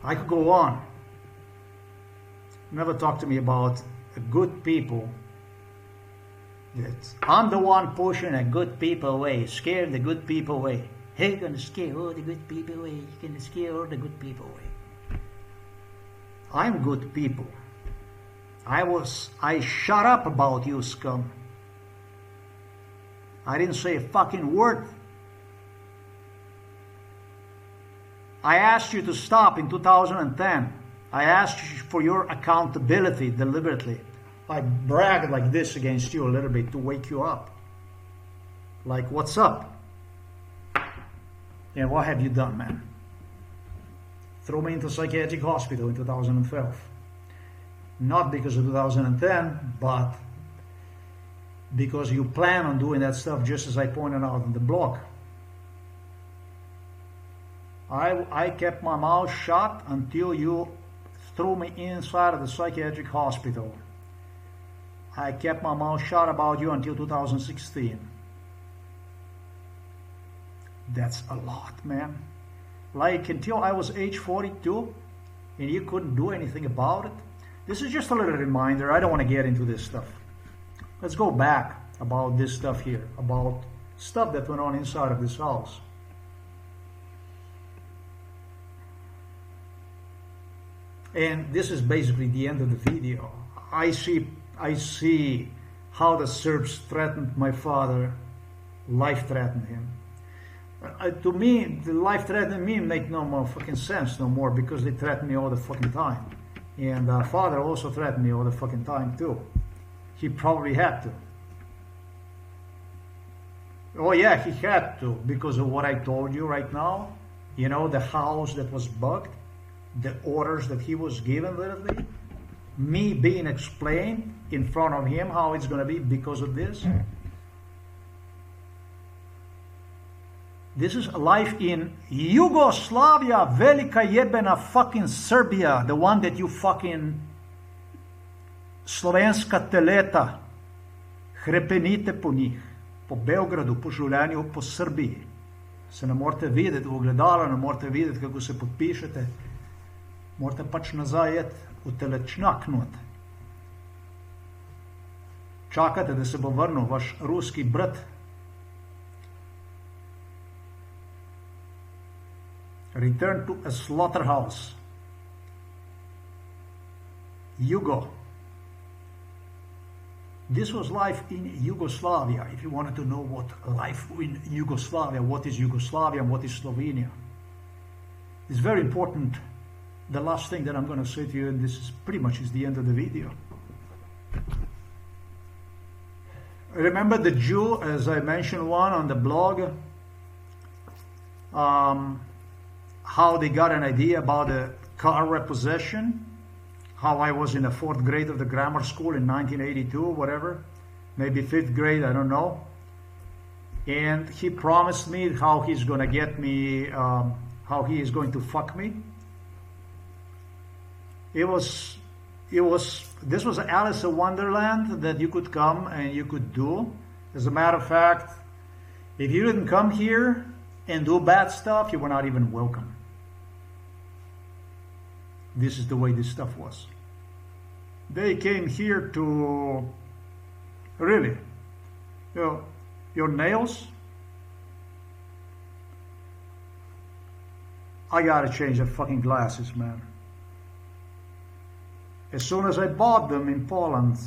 I could go on. Never talk to me about good people. That I'm the one pushing a good people away, scare the good people away. Hey, you're gonna scare all the good people away. You're gonna scare all the good people away. I'm good people. I shut up about you, scum. I didn't say a fucking word. I asked you to stop in 2010. I asked you for your accountability deliberately. I bragged like this against you a little bit to wake you up. Like, what's up? And what have you done, man? Throw me into psychiatric hospital in 2012. Not because of 2010, but because you plan on doing that stuff, just as I pointed out in the blog. I kept my mouth shut until you threw me inside of the psychiatric hospital. I kept my mouth shut about you until 2016. That's a lot, man. Like until I was age 42 and you couldn't do anything about it. This is just a little reminder. I don't want to get into this stuff. Let's go back about this stuff here, about stuff that went on inside of this house. And this is basically the end of the video. I see how the Serbs threatened my father, life threatened him. To me, the life threatening me make no more fucking sense no more, because they threaten me all the fucking time. And father also threatened me all the fucking time too. He probably had to. Oh yeah, he had to, because of what I told you right now. You know, the house that was bugged, the orders that he was given literally, me being explained in front of him how it's going to be because of this. This is life in Yugoslavia, Velika jebena fucking Serbia, the one that you fucking slovenska teleta hrepenite po njih, po Beogradu, po življenju, po Srbiji. Se ne morate videti v ogledalo, ne morate videti, kako se podpišete. Morate pač nazaj jeti v telečnaknut. Čakate, da se bo vrnil vaš ruski brat. Return to a slaughterhouse. Yugo. This was life in Yugoslavia. If you wanted to know what life in Yugoslavia, what is Yugoslavia and what is Slovenia. It's very important. The last thing that I'm going to say to you, and this is pretty much is the end of the video. Remember the Jew, as I mentioned one on the blog, how they got an idea about the car repossession, how I was in the 4th grade of the grammar school in 1982, whatever, maybe 5th grade, I don't know. And he promised me how he's going to get me, how he is going to fuck me. This was Alice in Wonderland that you could come and you could do. As a matter of fact, if you didn't come here and do bad stuff, you were not even welcome. This is the way this stuff was. They came here to, really, your nails, I gotta change the fucking glasses, man. As soon as I bought them in Poland,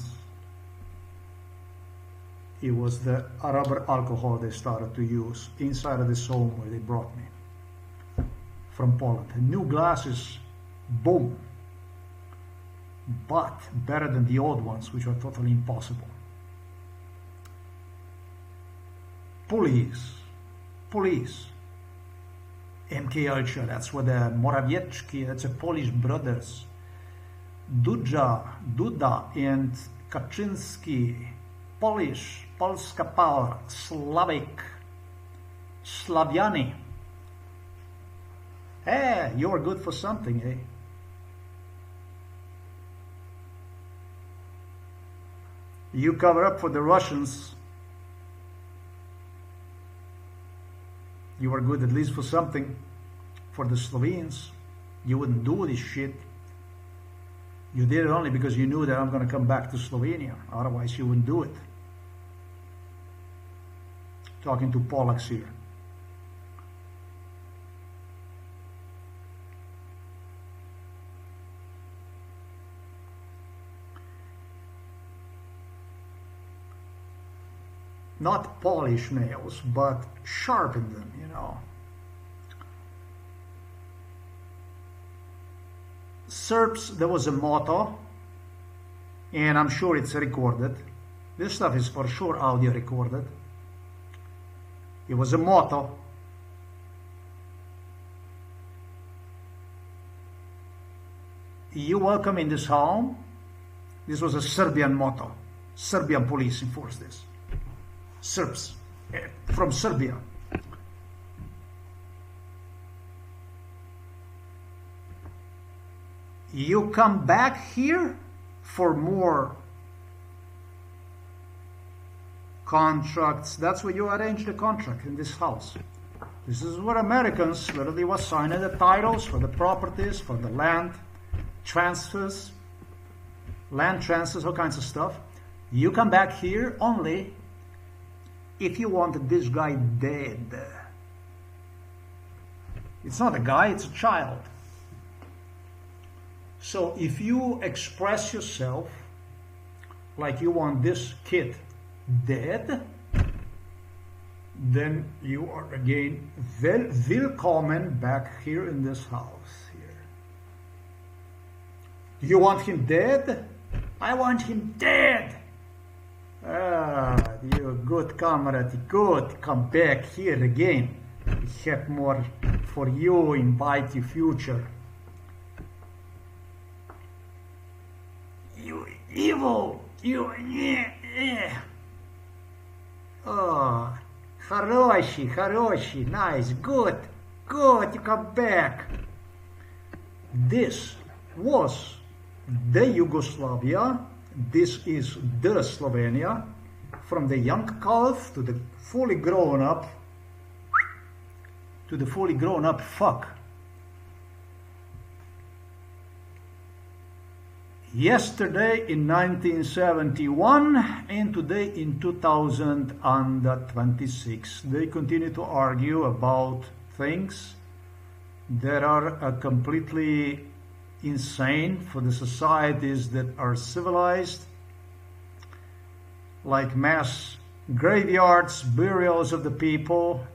it was the rubber alcohol they started to use inside of this home where they brought me from Poland. New glasses, boom. But better than the old ones, which are totally impossible. Police. MK Ultra, that's what the Morawiecki, that's the Polish brothers. Duda and Kaczynski, Polish, Polska Power, Slavic, Slaviani. Hey, you're good for something, eh? You cover up for the Russians. You were good at least for something. For the Slovenes, you wouldn't do this shit. You did it only because you knew that I'm going to come back to Slovenia. Otherwise, you wouldn't do it. Talking to Polacks here. Not polish nails, but sharpen them, you know. Serbs, there was a motto, and I'm sure it's recorded. This stuff is for sure audio recorded. It was a motto. you welcome in this home. This was a Serbian motto. Serbian police enforced this. Serbs from Serbia. You come back here for more contracts. That's where you arrange the contract in this house. This is where Americans literally was signing the titles for the properties, for the land transfers, all kinds of stuff. You come back here only if you want this guy dead. It's not a guy, it's a child. So if you express yourself like you want this kid dead, then you are again welcome back here in this house here. Do you want him dead? I want him dead. Ah, you good comrade, good. Come back here again. We have more for you in mighty future. You evil, you Oh, хороший, nice, good, you come back. This was the Yugoslavia. This is the Slovenia. From the young calf to the fully grown up, fuck. Yesterday in 1971 and today in 2026, they continue to argue about things that are completely insane for the societies that are civilized, like mass graveyards, burials of the people,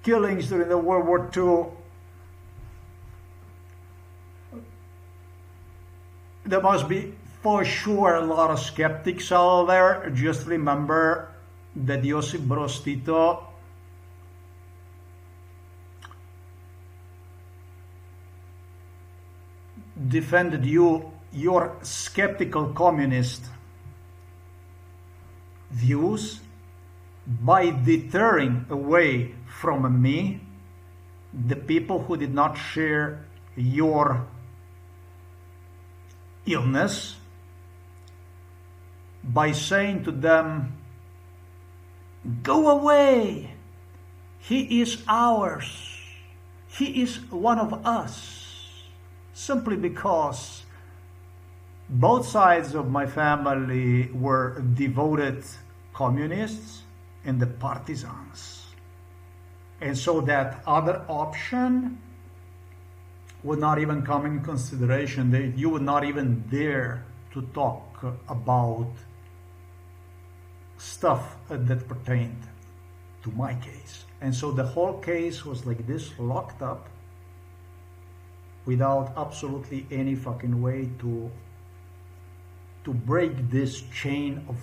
killings during the World War II. There must be for sure a lot of skeptics out there. Just remember that Josip Broz Tito defended your skeptical communist views by deterring away from me the people who did not share your illness, by saying to them, go away, he is ours, he is one of us, simply because both sides of my family were devoted communists and the partisans. And so that other option would not even come in consideration. You would not even dare to talk about stuff that pertained to my case. And so the whole case was like this, locked up, without absolutely any fucking way to break this chain of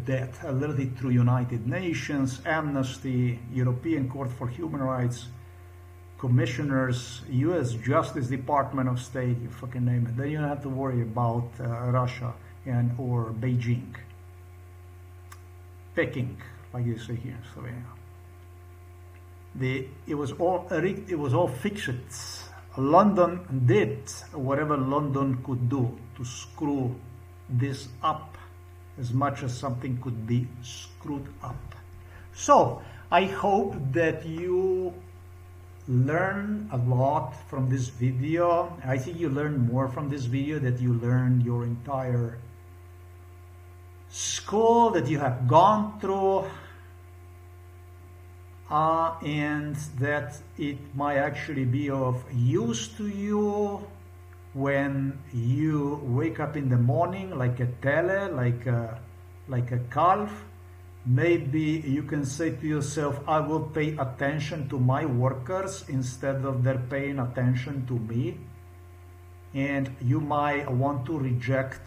death, literally through United Nations, Amnesty, European Court for Human Rights, commissioners, US Justice Department of State, you fucking name it. Then you don't have to worry about Russia or Beijing. Peking, like you say here in Slovenia. It was all fixed. London did whatever London could do to screw this up as much as something could be screwed up. So I hope that you learn a lot from this video. I think you learn more from this video that you learned your entire school that you have gone through, and that it might actually be of use to you when you wake up in the morning like a tele, like a calf. Maybe you can say to yourself, I will pay attention to my workers instead of their paying attention to me. And you might want to reject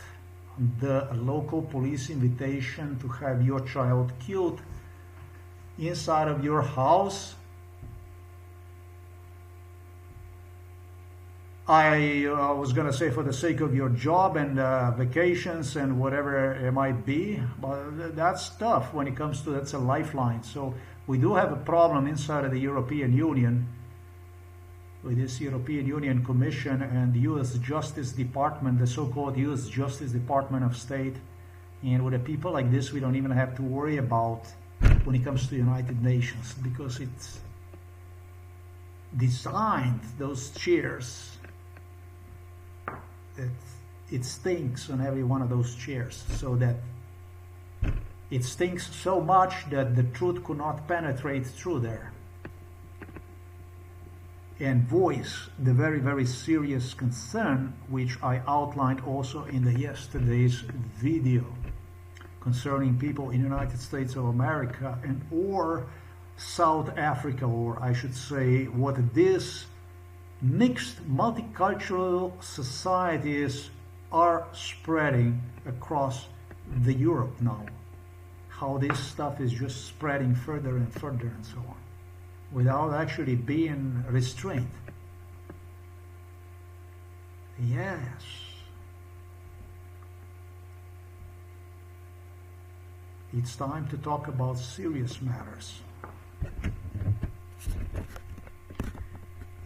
the local police invitation to have your child killed inside of your house I was going to say for the sake of your job and vacations and whatever it might be, but that's tough when it comes to, that's a lifeline. So we do have a problem inside of the European Union with this European Union Commission and the US Justice Department, the so-called US Justice Department of State. And with a people like this, we don't even have to worry about when it comes to the United Nations, because it's designed those chairs. It stinks on every one of those chairs, so that it stinks so much that the truth could not penetrate through there and voice the very, very serious concern which I outlined also in the yesterday's video concerning people in the United States of America and or South Africa, or I should say what this mixed multicultural societies are spreading across the Europe now. How this stuff is just spreading further and further and so on, without actually being restrained. Yes. It's time to talk about serious matters.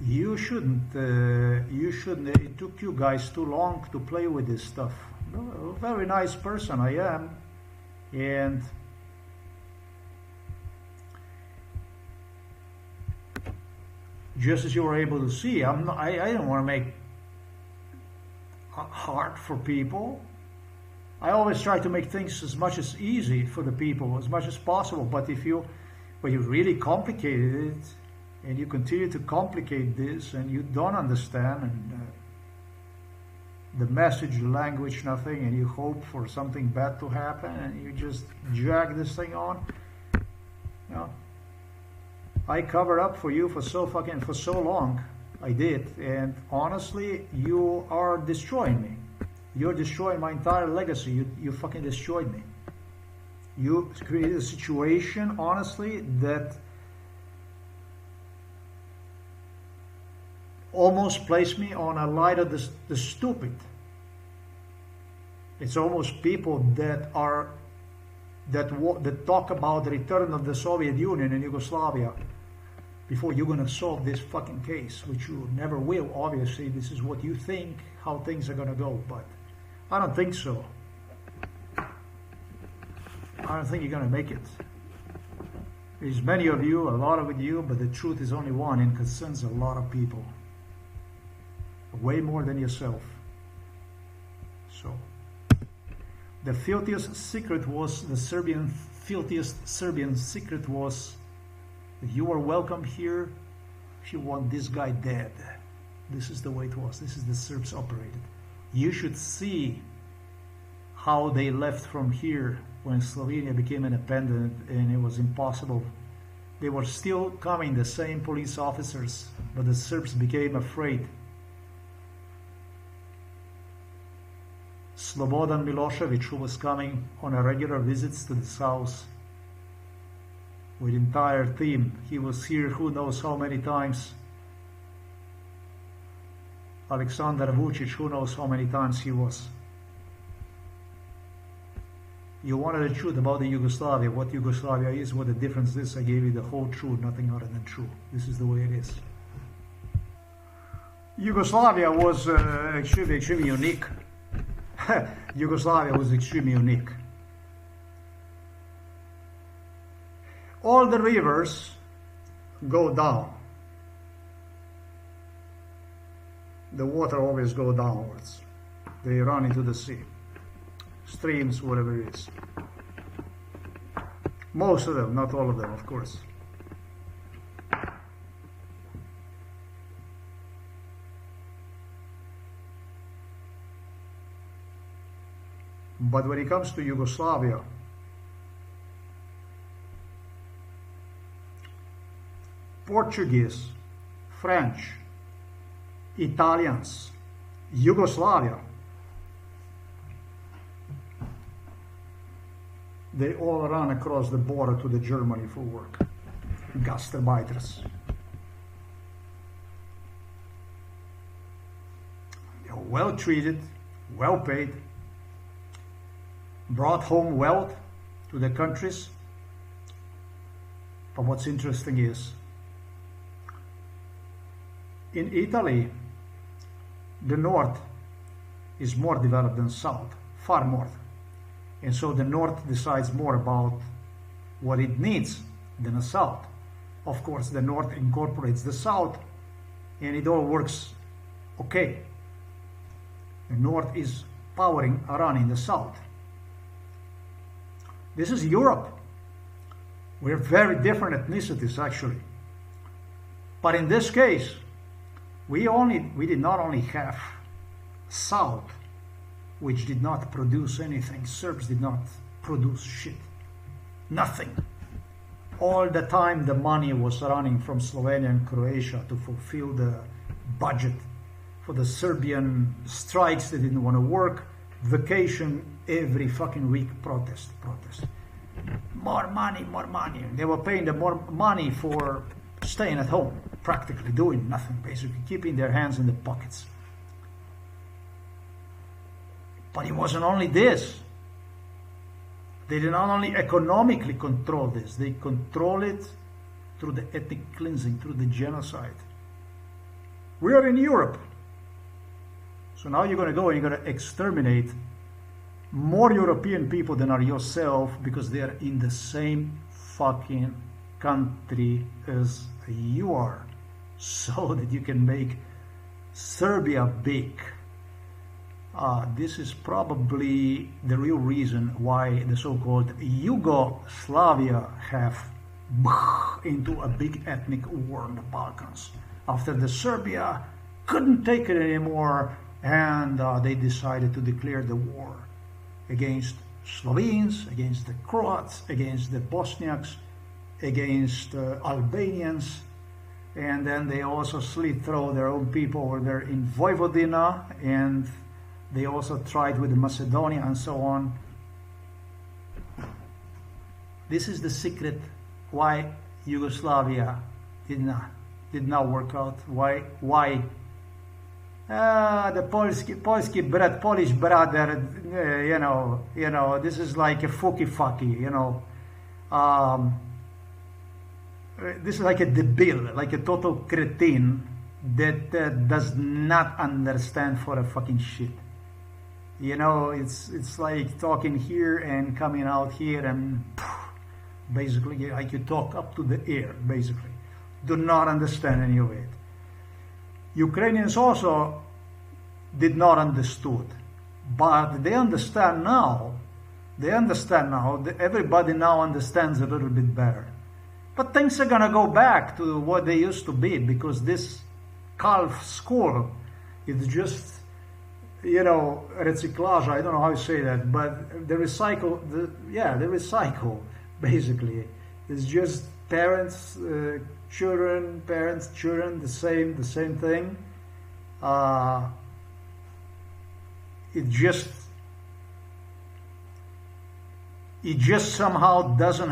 You shouldn't, it took you guys too long to play with this stuff. A very nice person I am, and just as you were able to see, I don't want to make it hard for people. I always try to make things as much as easy for the people, as much as possible, but if you really complicated it, and you continue to complicate this, and you don't understand, and the message, the language, nothing, and you hope for something bad to happen, and you just drag this thing on. You know, I covered up for you for so long. I did, and honestly, you are destroying me. You're destroying my entire legacy. You fucking destroyed me. You created a situation, honestly, that almost placed me on a line of the stupid. It's almost people that talk about the return of the Soviet Union and Yugoslavia before you're going to solve this fucking case, which you never will. Obviously, this is what you think, how things are going to go, but I don't think so. I don't think you're going to make it. There's many of you, a lot of you, but the truth is only one and concerns a lot of people. Way more than yourself. So, the filthiest secret was, filthiest Serbian secret was that you are welcome here if you want this guy dead. This is the way it was. This is the Serbs operated. You should see how they left from here when Slovenia became independent and it was impossible. They were still coming, the same police officers, but the Serbs became afraid. Slobodan Milosevic, who was coming on a regular visits to this house with entire team, he was here who knows how many times. Aleksandar Vucic, who knows how many times he was. You wanted the truth about the Yugoslavia, what Yugoslavia is, what the difference is. I gave you the whole truth, nothing other than true. This is the way it is. Yugoslavia was extremely unique. Yugoslavia was extremely unique. All the rivers go down. The water always go downwards. They run into the sea. Streams, whatever it is. Most of them, not all of them, of course. But when it comes to Yugoslavia, Portuguese, French, Italians, Yugoslavia, they all run across the border to the Germany for work. Gastarbeiters. well treated, well paid, brought home wealth to the countries. But what's interesting is, in Italy, the north is more developed than south, far more. And so the north decides more about what it needs than the south. Of course, the north incorporates the south, and it all works okay. The north is powering Iran in the south. This is Europe. We're very different ethnicities, actually. But in this case, we did not only have South, which did not produce anything. Serbs did not produce shit. Nothing. All the time the money was running from Slovenia and Croatia to fulfill the budget for the Serbian strikes that didn't want to work, vacation every fucking week, protest. More money, more money. They were paying the more money for staying at home, practically doing nothing, basically keeping their hands in the pockets. But it wasn't only this. They did not only economically control this, they control it through the ethnic cleansing, through the genocide. We are in Europe. So now you're going to go and you're going to exterminate more European people than are yourself because they are in the same fucking country as you are, so that you can make Serbia big. This is probably the real reason why the so-called Yugoslavia have into a big ethnic war in the Balkans. After the Serbia couldn't take it anymore, and they decided to declare the war against Slovenes, against the Croats, against the Bosniaks, against Albanians, and then they also slit through their own people over there in Vojvodina, and they also tried with Macedonia and so on. This is the secret why Yugoslavia did not work out. Why the Polish brother, you know, this is like a fucky, you know. This is like a debil, like a total cretin that does not understand for a fucking shit. You know, it's like talking here and coming out here, and basically like you talk up to the air, basically. Do not understand any of it. Ukrainians also did not understood, but they understand now. Everybody now understands a little bit better. But things are gonna go back to what they used to be, because this calf school is just, you know, recyclage. I don't know how you say that, but the recycle, basically. It's just parents, children, the same thing. It just somehow doesn't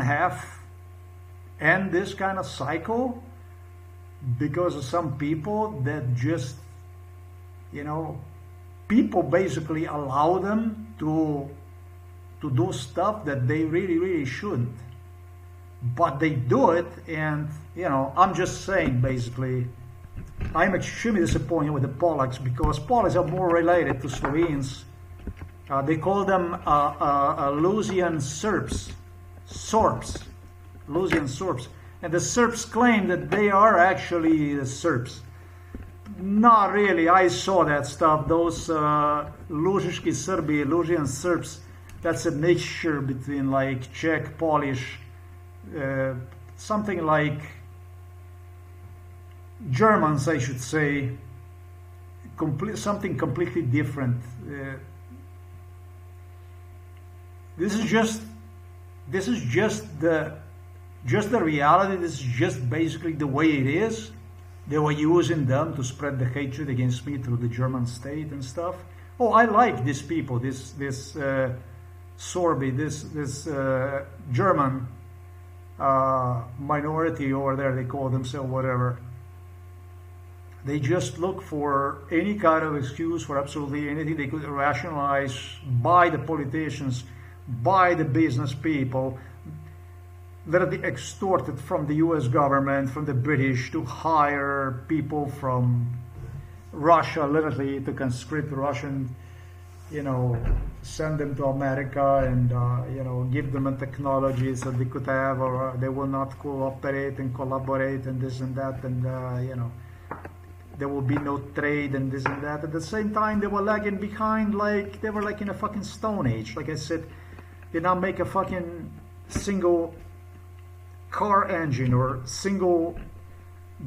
end this kind of cycle because of some people that just, you know, people basically allow them to do stuff that they really shouldn't, but they do it. And you know, I'm just saying, basically, I'm extremely disappointed with the Polacks, because Polacks are more related to Slovenes. They call them Lusian Serbs, Lusian Serbs, and the Serbs claim that they are actually the Serbs. Not really. I saw that stuff. Those Lužiški Serbi, Lusian Serbs, that's a mixture between like Czech, Polish, something like Germans, I should say, something completely different. This is just the reality. This is just basically the way it is. They were using them to spread the hatred against me through the German state and stuff. Oh, I like these people, this Sorbi, this German minority over there. They call themselves whatever. They just look for any kind of excuse for absolutely anything they could rationalize by the politicians, by the business people, literally extorted from the US government, from the British, to hire people from Russia, literally to conscript Russian, send them to America and, give them a technology so they could have, or they will not cooperate and collaborate and this and that, and, there will be no trade and this and that. At the same time, they were lagging behind, like they were like in a fucking Stone Age. Like I said, they now make a fucking single car engine or single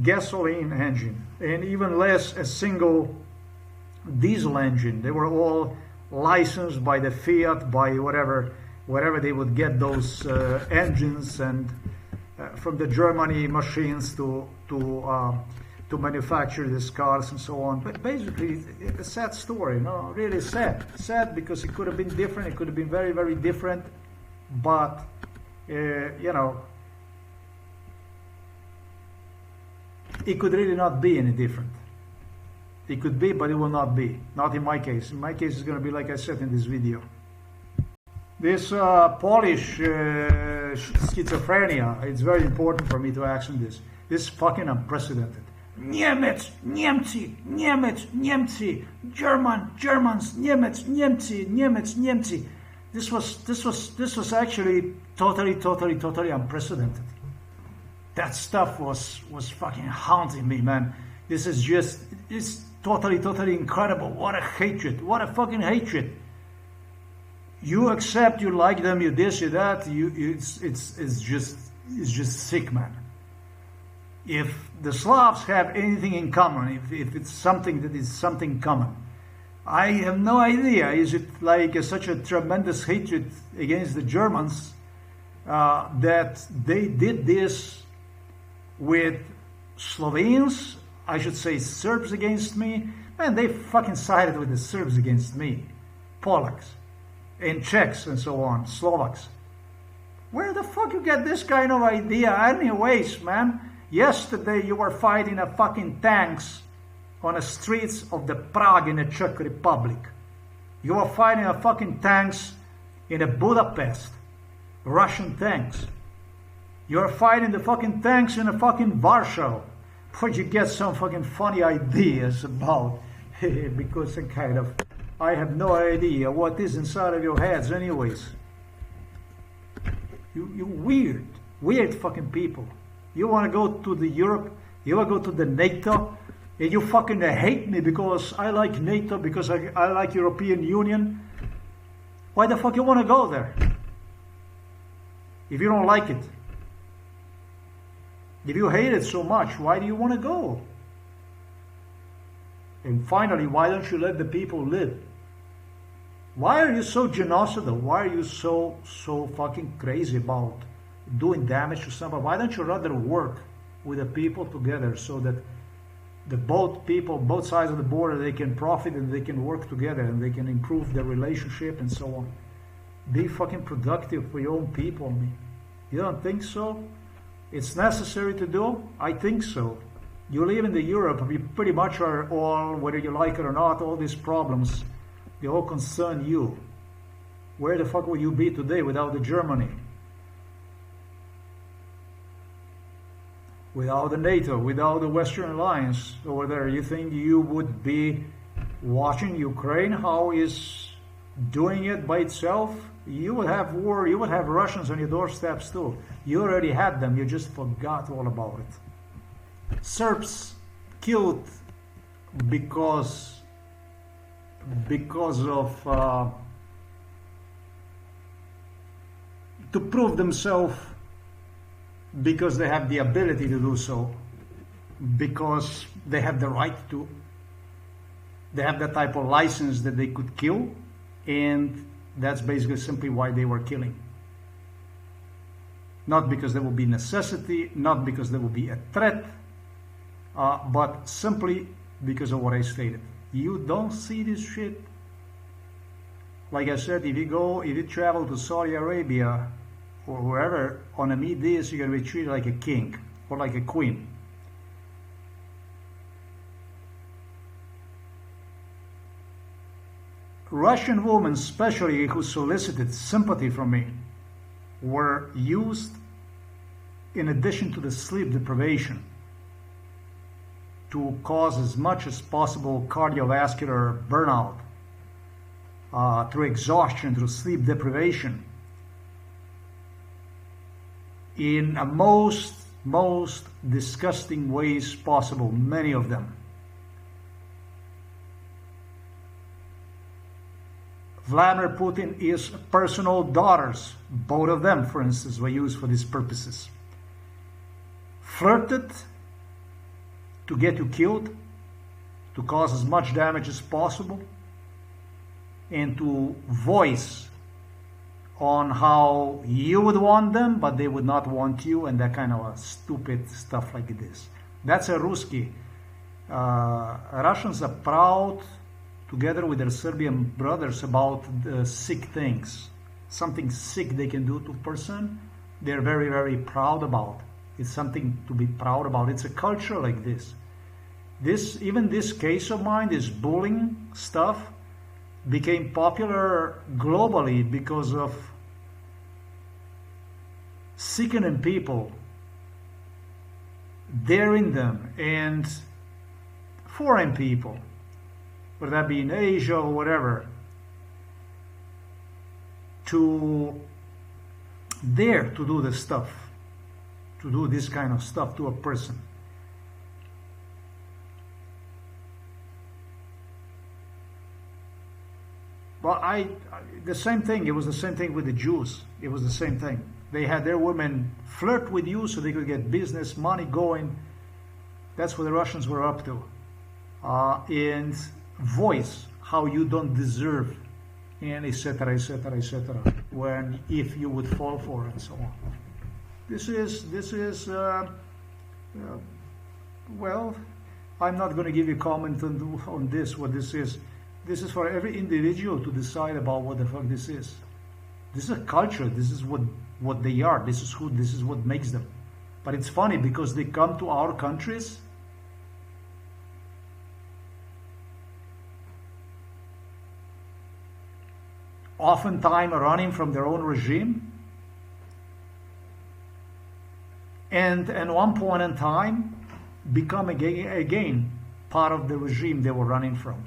gasoline engine, and even less a single diesel engine. They were all licensed by the Fiat, by wherever they would get those engines, and from the Germany machines to manufacture these cars and so on. But basically, it's a sad story, really sad. Sad because it could have been different. It could have been very, very different. But, it could really not be any different. It could be, but it will not be. Not in my case. In my case, it's going to be like I said in this video. This Polish schizophrenia, it's very important for me to action this. This is fucking unprecedented. Niemiec, Niemcy, Niemiec, Niemcy, Germans, Niemiec, Niemcy, Niemiec, Niemcy. This was actually totally unprecedented. That stuff was fucking haunting me, man. This is just, it's totally incredible. What a hatred, what a fucking hatred. You accept, you like them, you this, you that. It's just sick, man. If the Slavs have anything in common, if it's something that is something common, I have no idea. Is it like such a tremendous hatred against the Germans that they did this with Slovenes? I should say Serbs against me. Man, they fucking sided with the Serbs against me. Polacks and Czechs and so on, Slovaks. Where the fuck you get this kind of idea? Anyways, man. Yesterday you were fighting a fucking tanks on the streets of the Prague in the Czech Republic. You were fighting a fucking tanks in a Budapest, Russian tanks. You are fighting the fucking tanks in a fucking Warsaw. Where'd you get some fucking funny ideas about? Because I have no idea what is inside of your heads anyways. You weird fucking people. You want to go to the Europe, you want to go to the NATO, and you fucking hate me because I like NATO, because I like European Union. Why the fuck you want to go there? If you don't like it. If you hate it so much, why do you want to go? And finally, why don't you let the people live? Why are you so genocidal? Why are you so fucking crazy about doing damage to somebody? Why don't you rather work with the people together so that both sides of the border, they can profit and they can work together and they can improve their relationship and so on? Be fucking productive for your own people, man. You don't think so? It's necessary to do? I think so. You live in the Europe, you pretty much are all, whether you like it or not, all these problems, they all concern you. Where the fuck would you be today without the Germany? Without the NATO, without the Western Alliance over there? You think you would be watching Ukraine, how is doing it by itself? You would have war, you would have Russians on your doorsteps too. You already had them, you just forgot all about it. Serbs killed because of to prove themselves, because they have the ability to do so, because they have the right to, they have that type of license that they could kill, and that's basically simply why they were killing. Not because there will be necessity, not because there will be a threat, but simply because of what I stated. You don't see this shit. Like I said, if you travel to Saudi Arabia or wherever on a middays, you're going to be treated like a king or like a queen. Russian women, especially who solicited sympathy from me, were used in addition to the sleep deprivation to cause as much as possible cardiovascular burnout through exhaustion, through sleep deprivation, in a most disgusting ways possible, many of them. Vladimir Putin's personal daughters, both of them, for instance, were used for these purposes. Flirted to get you killed, to cause as much damage as possible, and to voice on how you would want them, but they would not want you, and that kind of stupid stuff like this. That's a Ruski. Russians are proud, together with their Serbian brothers, about sick things. Something sick they can do to a person, they're very, very proud about. It's something to be proud about. It's a culture like this. Even this case of mine, this bullying stuff, became popular globally because of sickening people, daring them, and foreign people, whether that be in Asia or whatever, to dare to do this stuff, to do this kind of stuff to a person. Well, the same thing. It was the same thing with the Jews. It was the same thing. They had their women flirt with you so they could get business, money going. That's what the Russians were up to. And voice how you don't deserve, and etc., etc., etc. If you would fall for it, and so on. This is well, I'm not going to give you comment on this. What this is. This is for every individual to decide about what the fuck this is. This is a culture. This is what they are. This is who. This is what makes them. But it's funny because they come to our countries oftentimes running from their own regime, and at one point in time become again part of the regime they were running from.